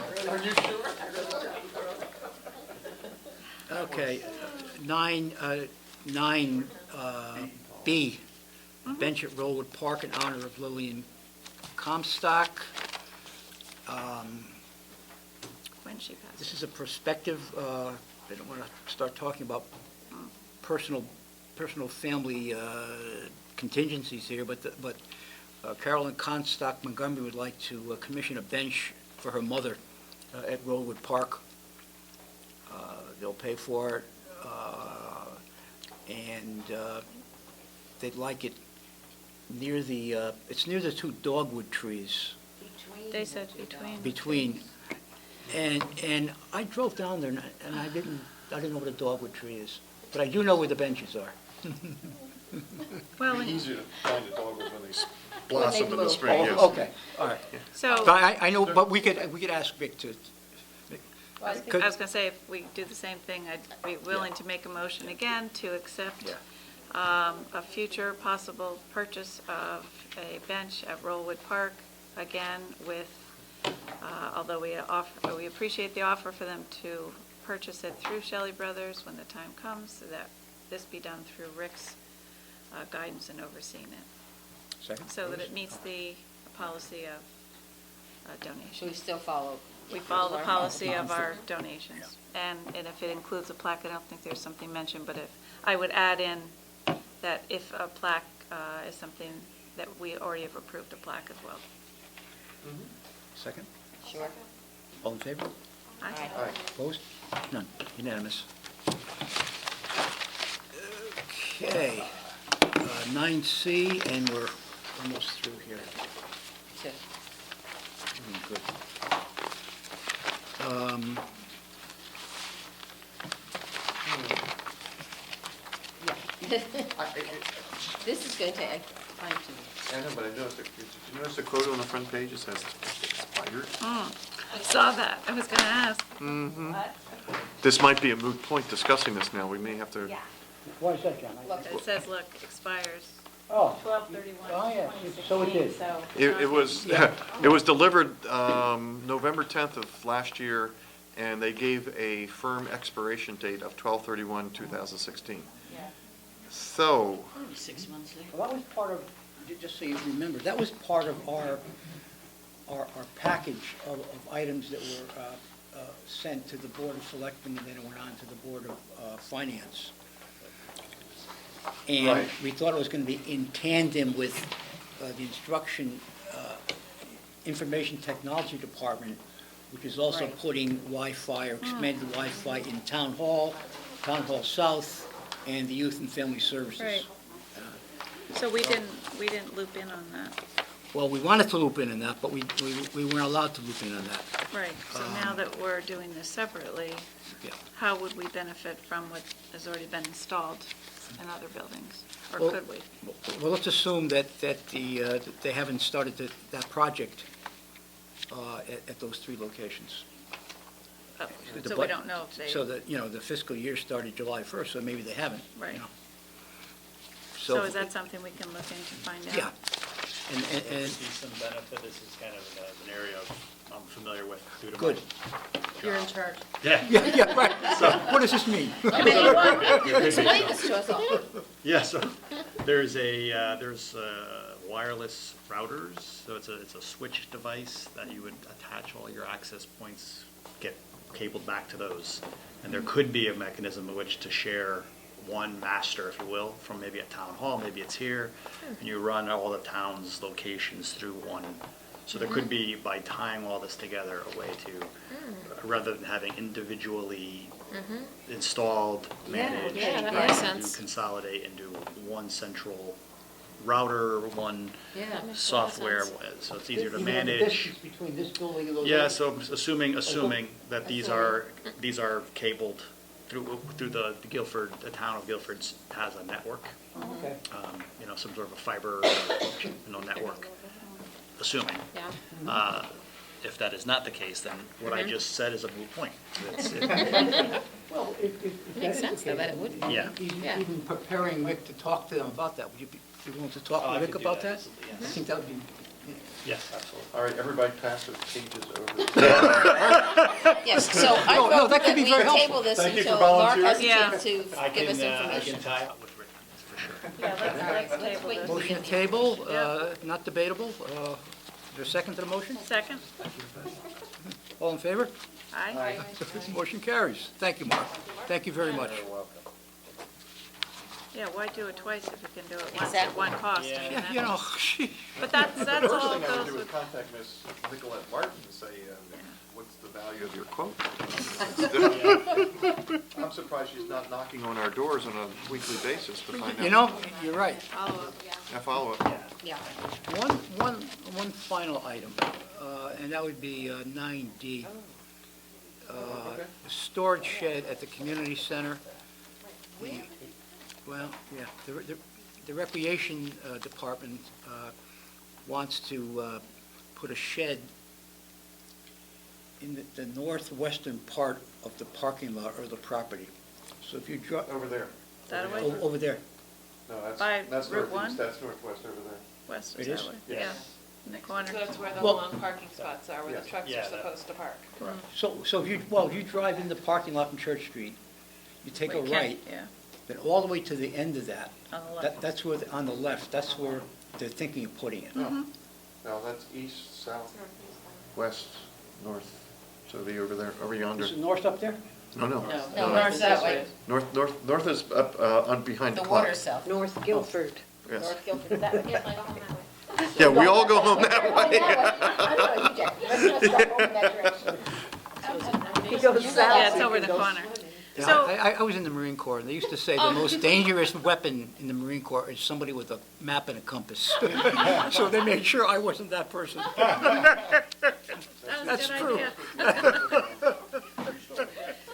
Speaker 2: okay, 9B, bench at Rollwood Park in honor of Lillian Comstock.
Speaker 1: When she passed.
Speaker 2: This is a prospective, I don't want to start talking about personal family contingencies here, but Carolyn Comstock Montgomery would like to commission a bench for her mother at Rollwood Park. They'll pay for it, and they'd like it near it's near the 2 dogwood trees
Speaker 1: They said
Speaker 2: between. And I drove down there, and I didn't know where the dogwood tree is, but I do know where the benches are.
Speaker 1: Well,
Speaker 3: It'd be easier to find the dogwoods when they
Speaker 4: blossom in the spring,
Speaker 2: Oh,
Speaker 4: yes.
Speaker 2: okay, all right.
Speaker 1: so.
Speaker 2: But I know, but we could ask Vic to,
Speaker 1: I was going to say, if we do the same thing, I'd be willing to make a motion again to accept a future possible purchase of a bench at Rollwood Park, again, with, although we appreciate the offer for them to purchase it through Shelley Brothers when the time comes, so that this be done through Rick's guidance and overseeing it,
Speaker 2: second?
Speaker 1: so that it meets the policy of
Speaker 4: So we
Speaker 1: donations.
Speaker 4: still follow.
Speaker 1: We follow the policy of our donations. And if it includes a plaque, I don't think there's something mentioned, but I would add in that if a plaque is something that we already have approved a plaque as well.
Speaker 2: Second?
Speaker 4: Sure.
Speaker 2: All in favor?
Speaker 1: Aye.
Speaker 2: Opposed? None. Unanimous. Okay, 9C, and we're almost through here.
Speaker 4: So,
Speaker 2: Good.
Speaker 4: this is going to take time to.
Speaker 3: I know, but I noticed, did you notice the quote on the front page? It says expired.
Speaker 1: I saw that. I was going to ask.
Speaker 3: This might be a moot point discussing this now. We may have to.
Speaker 2: Why is that, John?
Speaker 1: It says, look, expires
Speaker 2: Oh,
Speaker 1: 12/31,
Speaker 2: oh, yeah, so it did.
Speaker 1: so.
Speaker 3: It was, it was delivered November 10th of last year, and they gave a firm expiration date of 12/31/2016. So,
Speaker 4: 6 months later.
Speaker 2: Well, that was part of, just so you remember, that was part of our package of items that were sent to the Board of Selectmen, and then it went on to the Board of Finance. And
Speaker 3: Right.
Speaker 2: we thought it was going to be in tandem with the Information Technology Department, which is also
Speaker 4: Right.
Speaker 2: putting Wi-Fi or expanded Wi-Fi in Town Hall South, and the Youth and Family Services.
Speaker 1: Right. So we didn't loop in on that.
Speaker 2: Well, we wanted to loop in on that, but we weren't allowed to loop in on that.
Speaker 1: Right, so now that we're doing this separately,
Speaker 2: Yeah.
Speaker 1: how would we benefit from what has already been installed in other buildings? Or
Speaker 2: Well-
Speaker 1: could we?
Speaker 2: Well, let's assume that that they haven't started that project at those 3 locations.
Speaker 1: Oh,
Speaker 2: The
Speaker 1: So
Speaker 2: bu-
Speaker 1: we don't know if they,
Speaker 2: So that, the fiscal year started July 1st, so maybe they haven't.
Speaker 1: Right.
Speaker 2: you know.
Speaker 1: so is that something we can look into, find out?
Speaker 2: Yeah. And
Speaker 10: See some benefit, this is kind of an area I'm familiar with due to my
Speaker 2: Good.
Speaker 4: You're in charge.
Speaker 10: Yeah.
Speaker 2: Yeah, right. What does this mean?
Speaker 4: Explain this to us all.
Speaker 10: Yeah, so there's wireless routers, so it's a switch device that you would attach all your access points, get cabled back to those. And there could be a mechanism in which to share one master, if you will, from maybe a town hall, maybe it's here, and you run all the town's locations through one. So there could be, by tying all this together, a way to, rather than having individually installed, managed,
Speaker 4: yeah, that
Speaker 10: right,
Speaker 8: makes
Speaker 10: to
Speaker 8: sense.
Speaker 10: consolidate into one central router, one
Speaker 4: Yeah.
Speaker 8: That makes a lot of
Speaker 10: software,
Speaker 8: sense.
Speaker 10: so it's easier to
Speaker 2: Even the
Speaker 10: manage.
Speaker 2: distance between this building and those.
Speaker 10: Yeah,
Speaker 2: others?
Speaker 10: so assuming that these are cabled through the Guilford, the town of Guilford has a network,
Speaker 2: Okay.
Speaker 10: some sort of a fiber, network, assuming.
Speaker 8: Yeah.
Speaker 10: If that is not the case, then what I just said is a moot point.
Speaker 2: Well, if that
Speaker 8: Makes
Speaker 2: is
Speaker 8: sense,
Speaker 2: the
Speaker 8: though, that
Speaker 2: case,
Speaker 8: it would
Speaker 2: then
Speaker 10: Yeah.
Speaker 8: Yeah.
Speaker 2: Even preparing Rick to talk to them about that, would you be willing to talk
Speaker 10: I
Speaker 2: with Rick
Speaker 10: could do
Speaker 2: about
Speaker 10: that
Speaker 2: that?
Speaker 10: easily,
Speaker 2: I
Speaker 10: yes.
Speaker 2: think that would be,
Speaker 10: Yes, absolutely.
Speaker 3: All right, everybody pass the pages over.
Speaker 4: Yes, so I
Speaker 2: No,
Speaker 4: vote
Speaker 2: that
Speaker 4: that
Speaker 2: could be
Speaker 4: we
Speaker 2: very helpful.
Speaker 4: table this
Speaker 3: Thank you for
Speaker 4: until Mark has a
Speaker 3: volunteering.
Speaker 4: chance to
Speaker 10: I
Speaker 4: give us
Speaker 10: can
Speaker 4: information.
Speaker 10: tie up with Rick, for sure.
Speaker 1: Yeah, let's
Speaker 4: Let's
Speaker 1: table
Speaker 4: wait
Speaker 1: this.
Speaker 4: till-
Speaker 2: motion to table,
Speaker 1: Yeah.
Speaker 2: not debatable. Is there a second to the motion?
Speaker 1: Second?
Speaker 2: All in favor?
Speaker 1: Aye.
Speaker 2: Motion carries. Thank you, Mark. Thank you very much.
Speaker 1: Yeah, why do it twice if you can do it once at
Speaker 4: Exactly.
Speaker 1: one cost? I
Speaker 10: Yeah.
Speaker 1: mean,
Speaker 2: Yeah,
Speaker 1: that-
Speaker 2: you know, gee.
Speaker 1: But that's
Speaker 3: The
Speaker 1: all
Speaker 3: first thing I would
Speaker 1: goes
Speaker 3: do is
Speaker 1: with,
Speaker 3: contact Miss Nicolette Martin and say, what's the value of your quote? I'm surprised she's not knocking on our doors on a weekly basis to find out.
Speaker 2: You know, you're right.
Speaker 3: A follow-up.
Speaker 4: Yeah.
Speaker 2: One final item, and that would be 9D.
Speaker 3: Okay.
Speaker 2: Storage shed at the community center. Well, yeah, the recreation department wants to put a shed in the northwestern part of the parking lot or the property. So if you drive,
Speaker 3: Over there.
Speaker 1: that away,
Speaker 2: over there,
Speaker 3: No,
Speaker 1: By
Speaker 3: that's
Speaker 1: Route
Speaker 3: northeast,
Speaker 1: 1?
Speaker 3: that's northwest over there.
Speaker 1: west
Speaker 2: It
Speaker 1: is
Speaker 2: is?
Speaker 1: that way?
Speaker 3: Yes.
Speaker 1: Yeah, in the corner.
Speaker 7: So that's where the
Speaker 2: Well-
Speaker 7: long parking spots are, where
Speaker 3: Yeah.
Speaker 7: the trucks
Speaker 10: Yeah,
Speaker 7: are
Speaker 10: that-
Speaker 7: supposed to park.
Speaker 2: so if you drive in the parking lot from Church Street, you take a
Speaker 1: Well, you can't-
Speaker 2: right,
Speaker 1: Yeah,
Speaker 2: then all the way to the end of that,
Speaker 1: on the left.
Speaker 2: that's where, on the left, that's where they're thinking of putting it.
Speaker 3: No, that's east, south, west, north, so it'll be over there, over yonder.
Speaker 2: Is it north up there?
Speaker 3: No, no.
Speaker 4: No, north that way.
Speaker 3: North is up, on behind the
Speaker 4: The
Speaker 3: clock.
Speaker 4: water south.
Speaker 6: North Guilford.
Speaker 3: Yes.
Speaker 4: North Guilford.
Speaker 3: Yeah, we all go home that way.
Speaker 6: He goes south.
Speaker 1: Yeah, it's over the corner.
Speaker 2: Yeah,
Speaker 1: So-
Speaker 2: I was in the Marine Corps, and they used to say the most dangerous weapon in the Marine Corps is somebody with a map and a compass. So they made sure I wasn't that person.
Speaker 1: That was a
Speaker 2: That's
Speaker 1: good
Speaker 2: true.
Speaker 1: idea.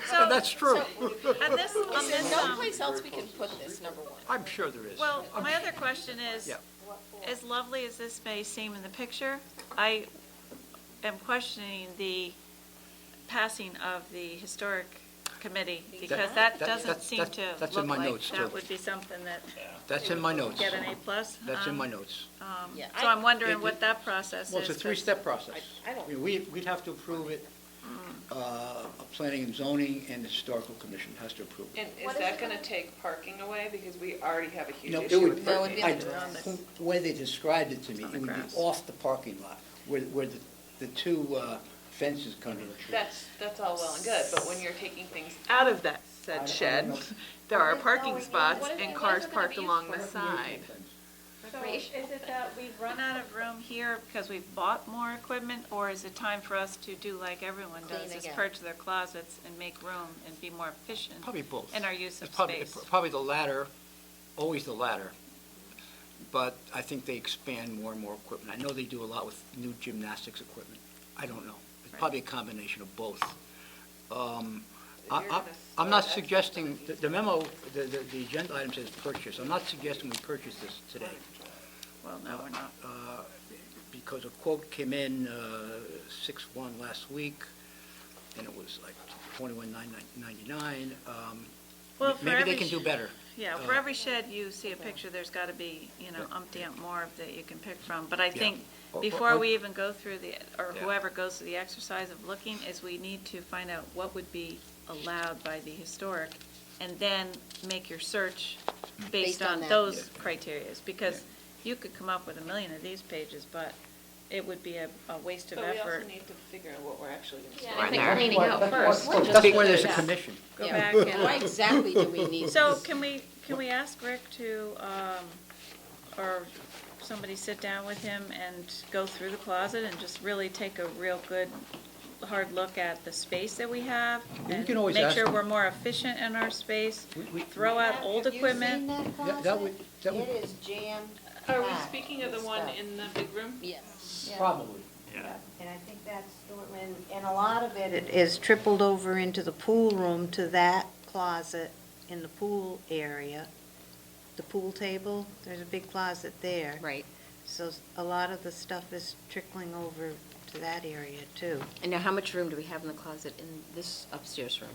Speaker 1: So,
Speaker 2: That's true.
Speaker 1: and this, on
Speaker 4: Is there
Speaker 1: this,
Speaker 4: no place else we can put this, number one?
Speaker 2: I'm sure there is.
Speaker 1: well, my other question is,
Speaker 2: Yeah.
Speaker 1: as lovely as this may seem in the picture, I am questioning the passing of the historic committee, because that doesn't seem to
Speaker 2: that's in
Speaker 1: look
Speaker 2: my
Speaker 1: like
Speaker 2: notes, too.
Speaker 1: that would be something that
Speaker 2: That's in my notes.
Speaker 1: get an A+.
Speaker 2: That's in my notes.
Speaker 4: Yeah,
Speaker 1: So I'm wondering
Speaker 2: It-
Speaker 1: what that process is.
Speaker 2: Well, it's a
Speaker 1: 'cause-
Speaker 2: three-step process.
Speaker 4: I don't-
Speaker 2: We'd have to approve it, planning and zoning, and the historical commission has to approve it.
Speaker 7: And is that gonna take parking away? Because we already have a huge
Speaker 2: No, it
Speaker 7: issue
Speaker 2: would-
Speaker 7: with
Speaker 4: No, it'd be
Speaker 7: parking.
Speaker 4: on the
Speaker 2: The way they described it to me,
Speaker 1: On
Speaker 2: it
Speaker 1: the
Speaker 2: would be
Speaker 1: grass.
Speaker 2: off the parking lot, where the two fences come to the tree.
Speaker 7: That's all well and good, but when you're taking things out of that said shed, there are parking spots and cars parked along the side.
Speaker 1: So is it that we've run out of room here because we've bought more equipment, or is it time for us to do like everyone does,
Speaker 4: Clean
Speaker 1: is
Speaker 4: again.
Speaker 1: purge their closets and make room and be more efficient
Speaker 2: Probably both.
Speaker 1: in our use of
Speaker 2: It's probably-
Speaker 1: space?
Speaker 2: Probably the latter, always the latter. But I think they expand more and more equipment. I know they do a lot with new gymnastics equipment. I don't know. It's
Speaker 1: Right.
Speaker 2: probably a combination of both.
Speaker 7: You're gonna
Speaker 2: I'm not
Speaker 7: start
Speaker 2: suggesting, the memo, the agenda item says purchase. I'm not suggesting we purchase this today.
Speaker 1: Well, no, we're not.
Speaker 2: Because a quote came in 6/1 last week, and it was like $21,999.
Speaker 1: Well, for
Speaker 2: Maybe they
Speaker 1: every
Speaker 2: can do better.
Speaker 1: Yeah, for every shed you see a picture, there's got to be, umpty more that you can pick from. But I think
Speaker 2: Or-
Speaker 1: before
Speaker 2: or-
Speaker 1: we even go through or
Speaker 2: Yeah.
Speaker 1: whoever goes through the exercise of looking, is we need to find out what would be allowed by the historic, and then make your search based
Speaker 4: Based on
Speaker 1: on
Speaker 4: that.
Speaker 1: those criterias. Because you could come up with 1 million of these pages, but it would be a waste of
Speaker 7: But we
Speaker 1: effort.
Speaker 7: also need to figure out what we're actually going to
Speaker 8: Yeah,
Speaker 7: store.
Speaker 8: I think cleaning out first.
Speaker 2: That's why there's a
Speaker 8: Yeah.
Speaker 2: commission.
Speaker 1: Go
Speaker 8: Yeah.
Speaker 1: back
Speaker 6: Why
Speaker 1: and,
Speaker 6: exactly do we need
Speaker 1: so
Speaker 6: this?
Speaker 1: can we ask Rick to, or somebody sit down with him and go through the closet and just really take a real good, hard look at the space that we have?
Speaker 2: We
Speaker 1: and
Speaker 2: can always
Speaker 1: make
Speaker 2: ask
Speaker 1: sure
Speaker 2: him.
Speaker 1: we're more efficient in our space,
Speaker 2: We-
Speaker 1: throw out old equipment.
Speaker 6: Have you seen that
Speaker 2: that
Speaker 6: closet?
Speaker 2: would- that would-
Speaker 6: It is jammed.
Speaker 7: Are we
Speaker 6: packed
Speaker 7: speaking of the
Speaker 6: with
Speaker 7: one
Speaker 6: stuff.
Speaker 7: in the big room?
Speaker 4: Yes.
Speaker 2: Probably.
Speaker 6: And I think that's, and a lot of it is tripled over into the pool room to that closet in the pool area. The pool table, there's a big closet there.
Speaker 4: Right.
Speaker 6: So a lot of the stuff is trickling over to that area too.
Speaker 4: And now, how much room do we have in the closet in this upstairs room?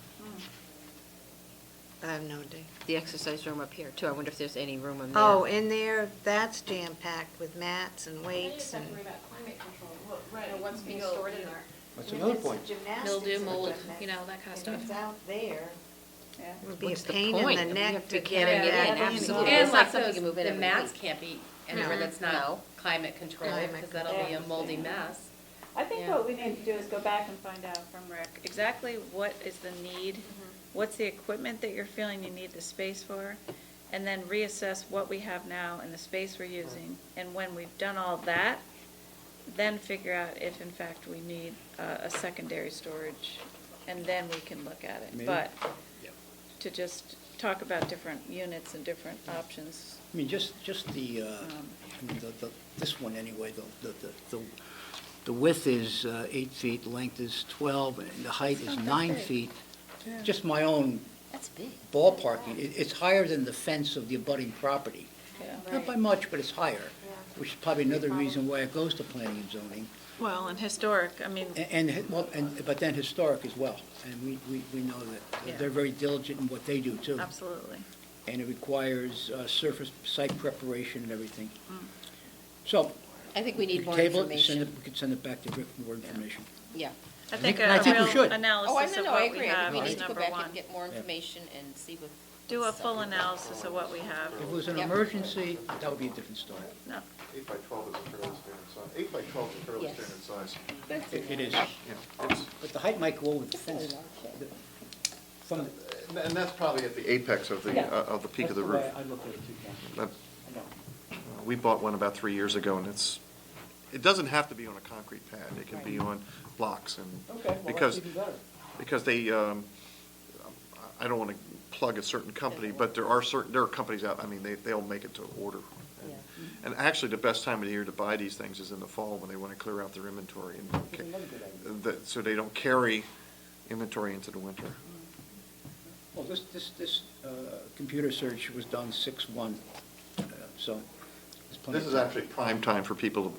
Speaker 6: I have no idea.
Speaker 4: The exercise room up here, too. I wonder if there's any room in there.
Speaker 6: Oh, in there, that's jam-packed with mats and weights and.
Speaker 7: Right.
Speaker 8: What's being stored in there.
Speaker 2: That's another point.
Speaker 8: Mildew, mold, you know, that kind of
Speaker 6: If
Speaker 8: stuff.
Speaker 6: it's out there, it would be a
Speaker 4: What's the
Speaker 6: pain in
Speaker 4: point?
Speaker 6: the
Speaker 4: We
Speaker 6: neck
Speaker 4: have
Speaker 6: to
Speaker 4: to
Speaker 6: get
Speaker 4: carry
Speaker 6: it
Speaker 4: it in,
Speaker 6: back in.
Speaker 4: absolutely.
Speaker 11: And
Speaker 4: It's not
Speaker 11: like
Speaker 4: something
Speaker 11: those,
Speaker 4: you move in
Speaker 11: the
Speaker 4: every
Speaker 11: mats
Speaker 4: week.
Speaker 11: can't be anywhere
Speaker 6: No.
Speaker 11: that's
Speaker 4: No.
Speaker 11: not climate controlled,
Speaker 6: Climate
Speaker 11: because that'll be a
Speaker 6: controlled.
Speaker 11: moldy mess.
Speaker 1: I think
Speaker 11: Yeah.
Speaker 1: what we need to do is go back and find out from Rick exactly what is the need, what's the equipment that you're feeling you need the space for, and then reassess what we have now and the space we're using. And when we've done all that, then figure out if in fact we need a secondary storage, and then we can look at it.
Speaker 2: Maybe.
Speaker 1: But to just talk about different units and different options.
Speaker 2: I mean, just the,
Speaker 1: Um,
Speaker 2: I mean, this one anyway, the width is 8 feet, length is 12, and the height is 9 feet. Just my own
Speaker 4: That's big.
Speaker 2: ballparking, it's higher than the fence of the abutting property.
Speaker 1: yeah.
Speaker 2: Not by much, but it's higher, which is probably another reason why it goes to planning and zoning.
Speaker 1: Well, and historic, I mean,
Speaker 2: But then historic as well, and we know
Speaker 1: Yeah.
Speaker 2: that they're very diligent in what they do too.
Speaker 1: absolutely.
Speaker 2: And it requires surface site preparation and everything.
Speaker 1: Mm.
Speaker 2: So.
Speaker 4: I think we need
Speaker 2: could
Speaker 4: more
Speaker 2: table it and send
Speaker 4: information.
Speaker 2: We could send it back to Rick for more information.
Speaker 4: Yeah.
Speaker 1: I think
Speaker 2: and I
Speaker 1: a
Speaker 2: think we
Speaker 1: real
Speaker 2: should.
Speaker 4: Oh, I
Speaker 1: analysis
Speaker 4: no,
Speaker 1: of
Speaker 4: no, I
Speaker 1: what we
Speaker 4: agree. I
Speaker 1: have
Speaker 4: think we
Speaker 1: is
Speaker 4: need to go
Speaker 1: number
Speaker 4: back
Speaker 1: one.
Speaker 4: and get more information and see what.
Speaker 1: Do a full analysis of what we have.
Speaker 2: If it was an
Speaker 4: Yep.
Speaker 2: emergency, that would be a different story.
Speaker 1: No,
Speaker 3: 8 by 12 is a fairly standard size. 8 by 12 is a fairly
Speaker 4: Yes.
Speaker 3: standard size.
Speaker 2: It is,
Speaker 3: Yeah, it's,
Speaker 2: but the height might go over the fence. From the-
Speaker 3: and that's probably at the apex of the peak of the roof.
Speaker 2: That's the way I look at it too, Ken.
Speaker 3: But
Speaker 2: I know.
Speaker 3: we bought one about 3 years ago, and it doesn't have to be on a concrete pad. It can be on blocks, and
Speaker 2: Okay, well,
Speaker 3: because
Speaker 2: that's even better.
Speaker 3: because they, I don't want to plug a certain company, but there are companies out, I mean, they'll make it to order. And actually, the best time of the year to buy these things is in the fall, when they want to clear out their inventory, and
Speaker 2: That's another good idea.
Speaker 3: so they don't carry inventory into the winter.
Speaker 2: Well, this computer search was done 6/1, so there's plenty
Speaker 3: This
Speaker 2: of
Speaker 3: is
Speaker 2: time.
Speaker 3: actually prime time for people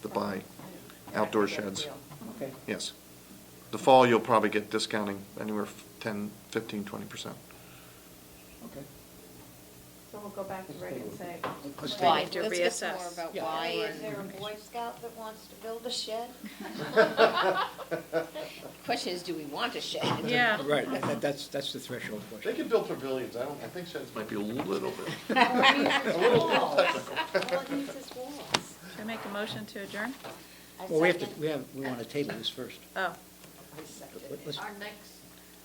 Speaker 3: to buy outdoor sheds.
Speaker 2: Okay.
Speaker 3: Yes. The fall, you'll probably get discounting anywhere 10, 15, 20%.
Speaker 2: Okay.
Speaker 1: so we'll go back to Rick and say,
Speaker 2: Let's
Speaker 1: Why?
Speaker 2: take
Speaker 1: to
Speaker 4: Let's get
Speaker 1: reassess.
Speaker 4: more about
Speaker 2: Yeah.
Speaker 4: why.
Speaker 6: Hey, is
Speaker 4: and-
Speaker 6: there a Boy Scout that wants to build a shed?
Speaker 4: Question is, do we want a shed?
Speaker 1: yeah.
Speaker 2: Right, that's the threshold
Speaker 3: They
Speaker 2: question.
Speaker 3: can build pavilions. I think sheds might be a little bit.
Speaker 6: All it needs is walls.
Speaker 1: Should I make a motion to adjourn?
Speaker 2: Well, we want to table this first.
Speaker 1: Oh,
Speaker 2: Let's-
Speaker 11: Our next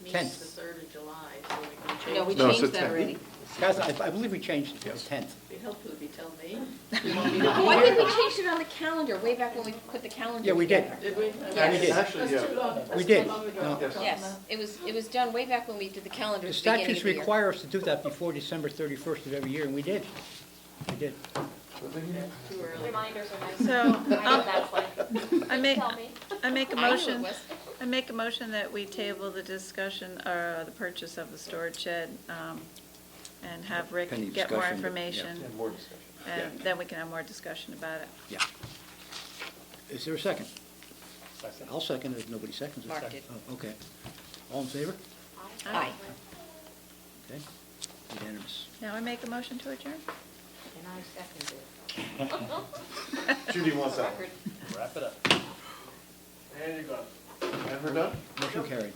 Speaker 2: Tenth.
Speaker 11: meeting's the 3rd of July, so we can change.
Speaker 4: No, we
Speaker 3: No, it's
Speaker 4: changed
Speaker 3: the
Speaker 4: that
Speaker 3: 10th.
Speaker 4: already.
Speaker 2: Guys, I believe we changed it to the 10th.
Speaker 11: It'd be helpful if you tell me.
Speaker 4: Oh, I think we changed it on the calendar, way back when we put the calendar
Speaker 2: Yeah, we did.
Speaker 4: together.
Speaker 11: Did we?
Speaker 2: Yeah, we did.
Speaker 3: Actually, yeah.
Speaker 2: We did.
Speaker 11: Long ago.
Speaker 2: No.
Speaker 3: Yes.
Speaker 4: Yes, it was done way back when we did the calendar
Speaker 2: The
Speaker 4: at the beginning
Speaker 2: statutes
Speaker 4: of the year.
Speaker 2: require us to do that before December 31st of every year, and we did. We did.
Speaker 11: Too early.
Speaker 8: Reminders are nice.
Speaker 1: so,
Speaker 8: I know what that's like.
Speaker 1: I make,
Speaker 8: Tell me.
Speaker 1: I make a
Speaker 4: I knew it
Speaker 1: motion,
Speaker 4: was.
Speaker 1: I make a motion that we table the discussion, or the purchase of the storage shed, and have Rick
Speaker 2: Pending
Speaker 1: get more
Speaker 2: discussion, but,
Speaker 1: information.
Speaker 3: And more discussion.
Speaker 1: And then we can have more discussion about it.
Speaker 2: Yeah. Is there a second? I'll second it if nobody seconds it.
Speaker 4: Mark did.
Speaker 2: Oh, okay. All in favor?
Speaker 4: Aye.
Speaker 2: Okay. Unanimous.
Speaker 1: Now I make a motion to adjourn?
Speaker 6: And I second it.
Speaker 3: Judy wants that.
Speaker 10: Wrap it up.
Speaker 3: And you're done. And we're done?
Speaker 2: Motion carried.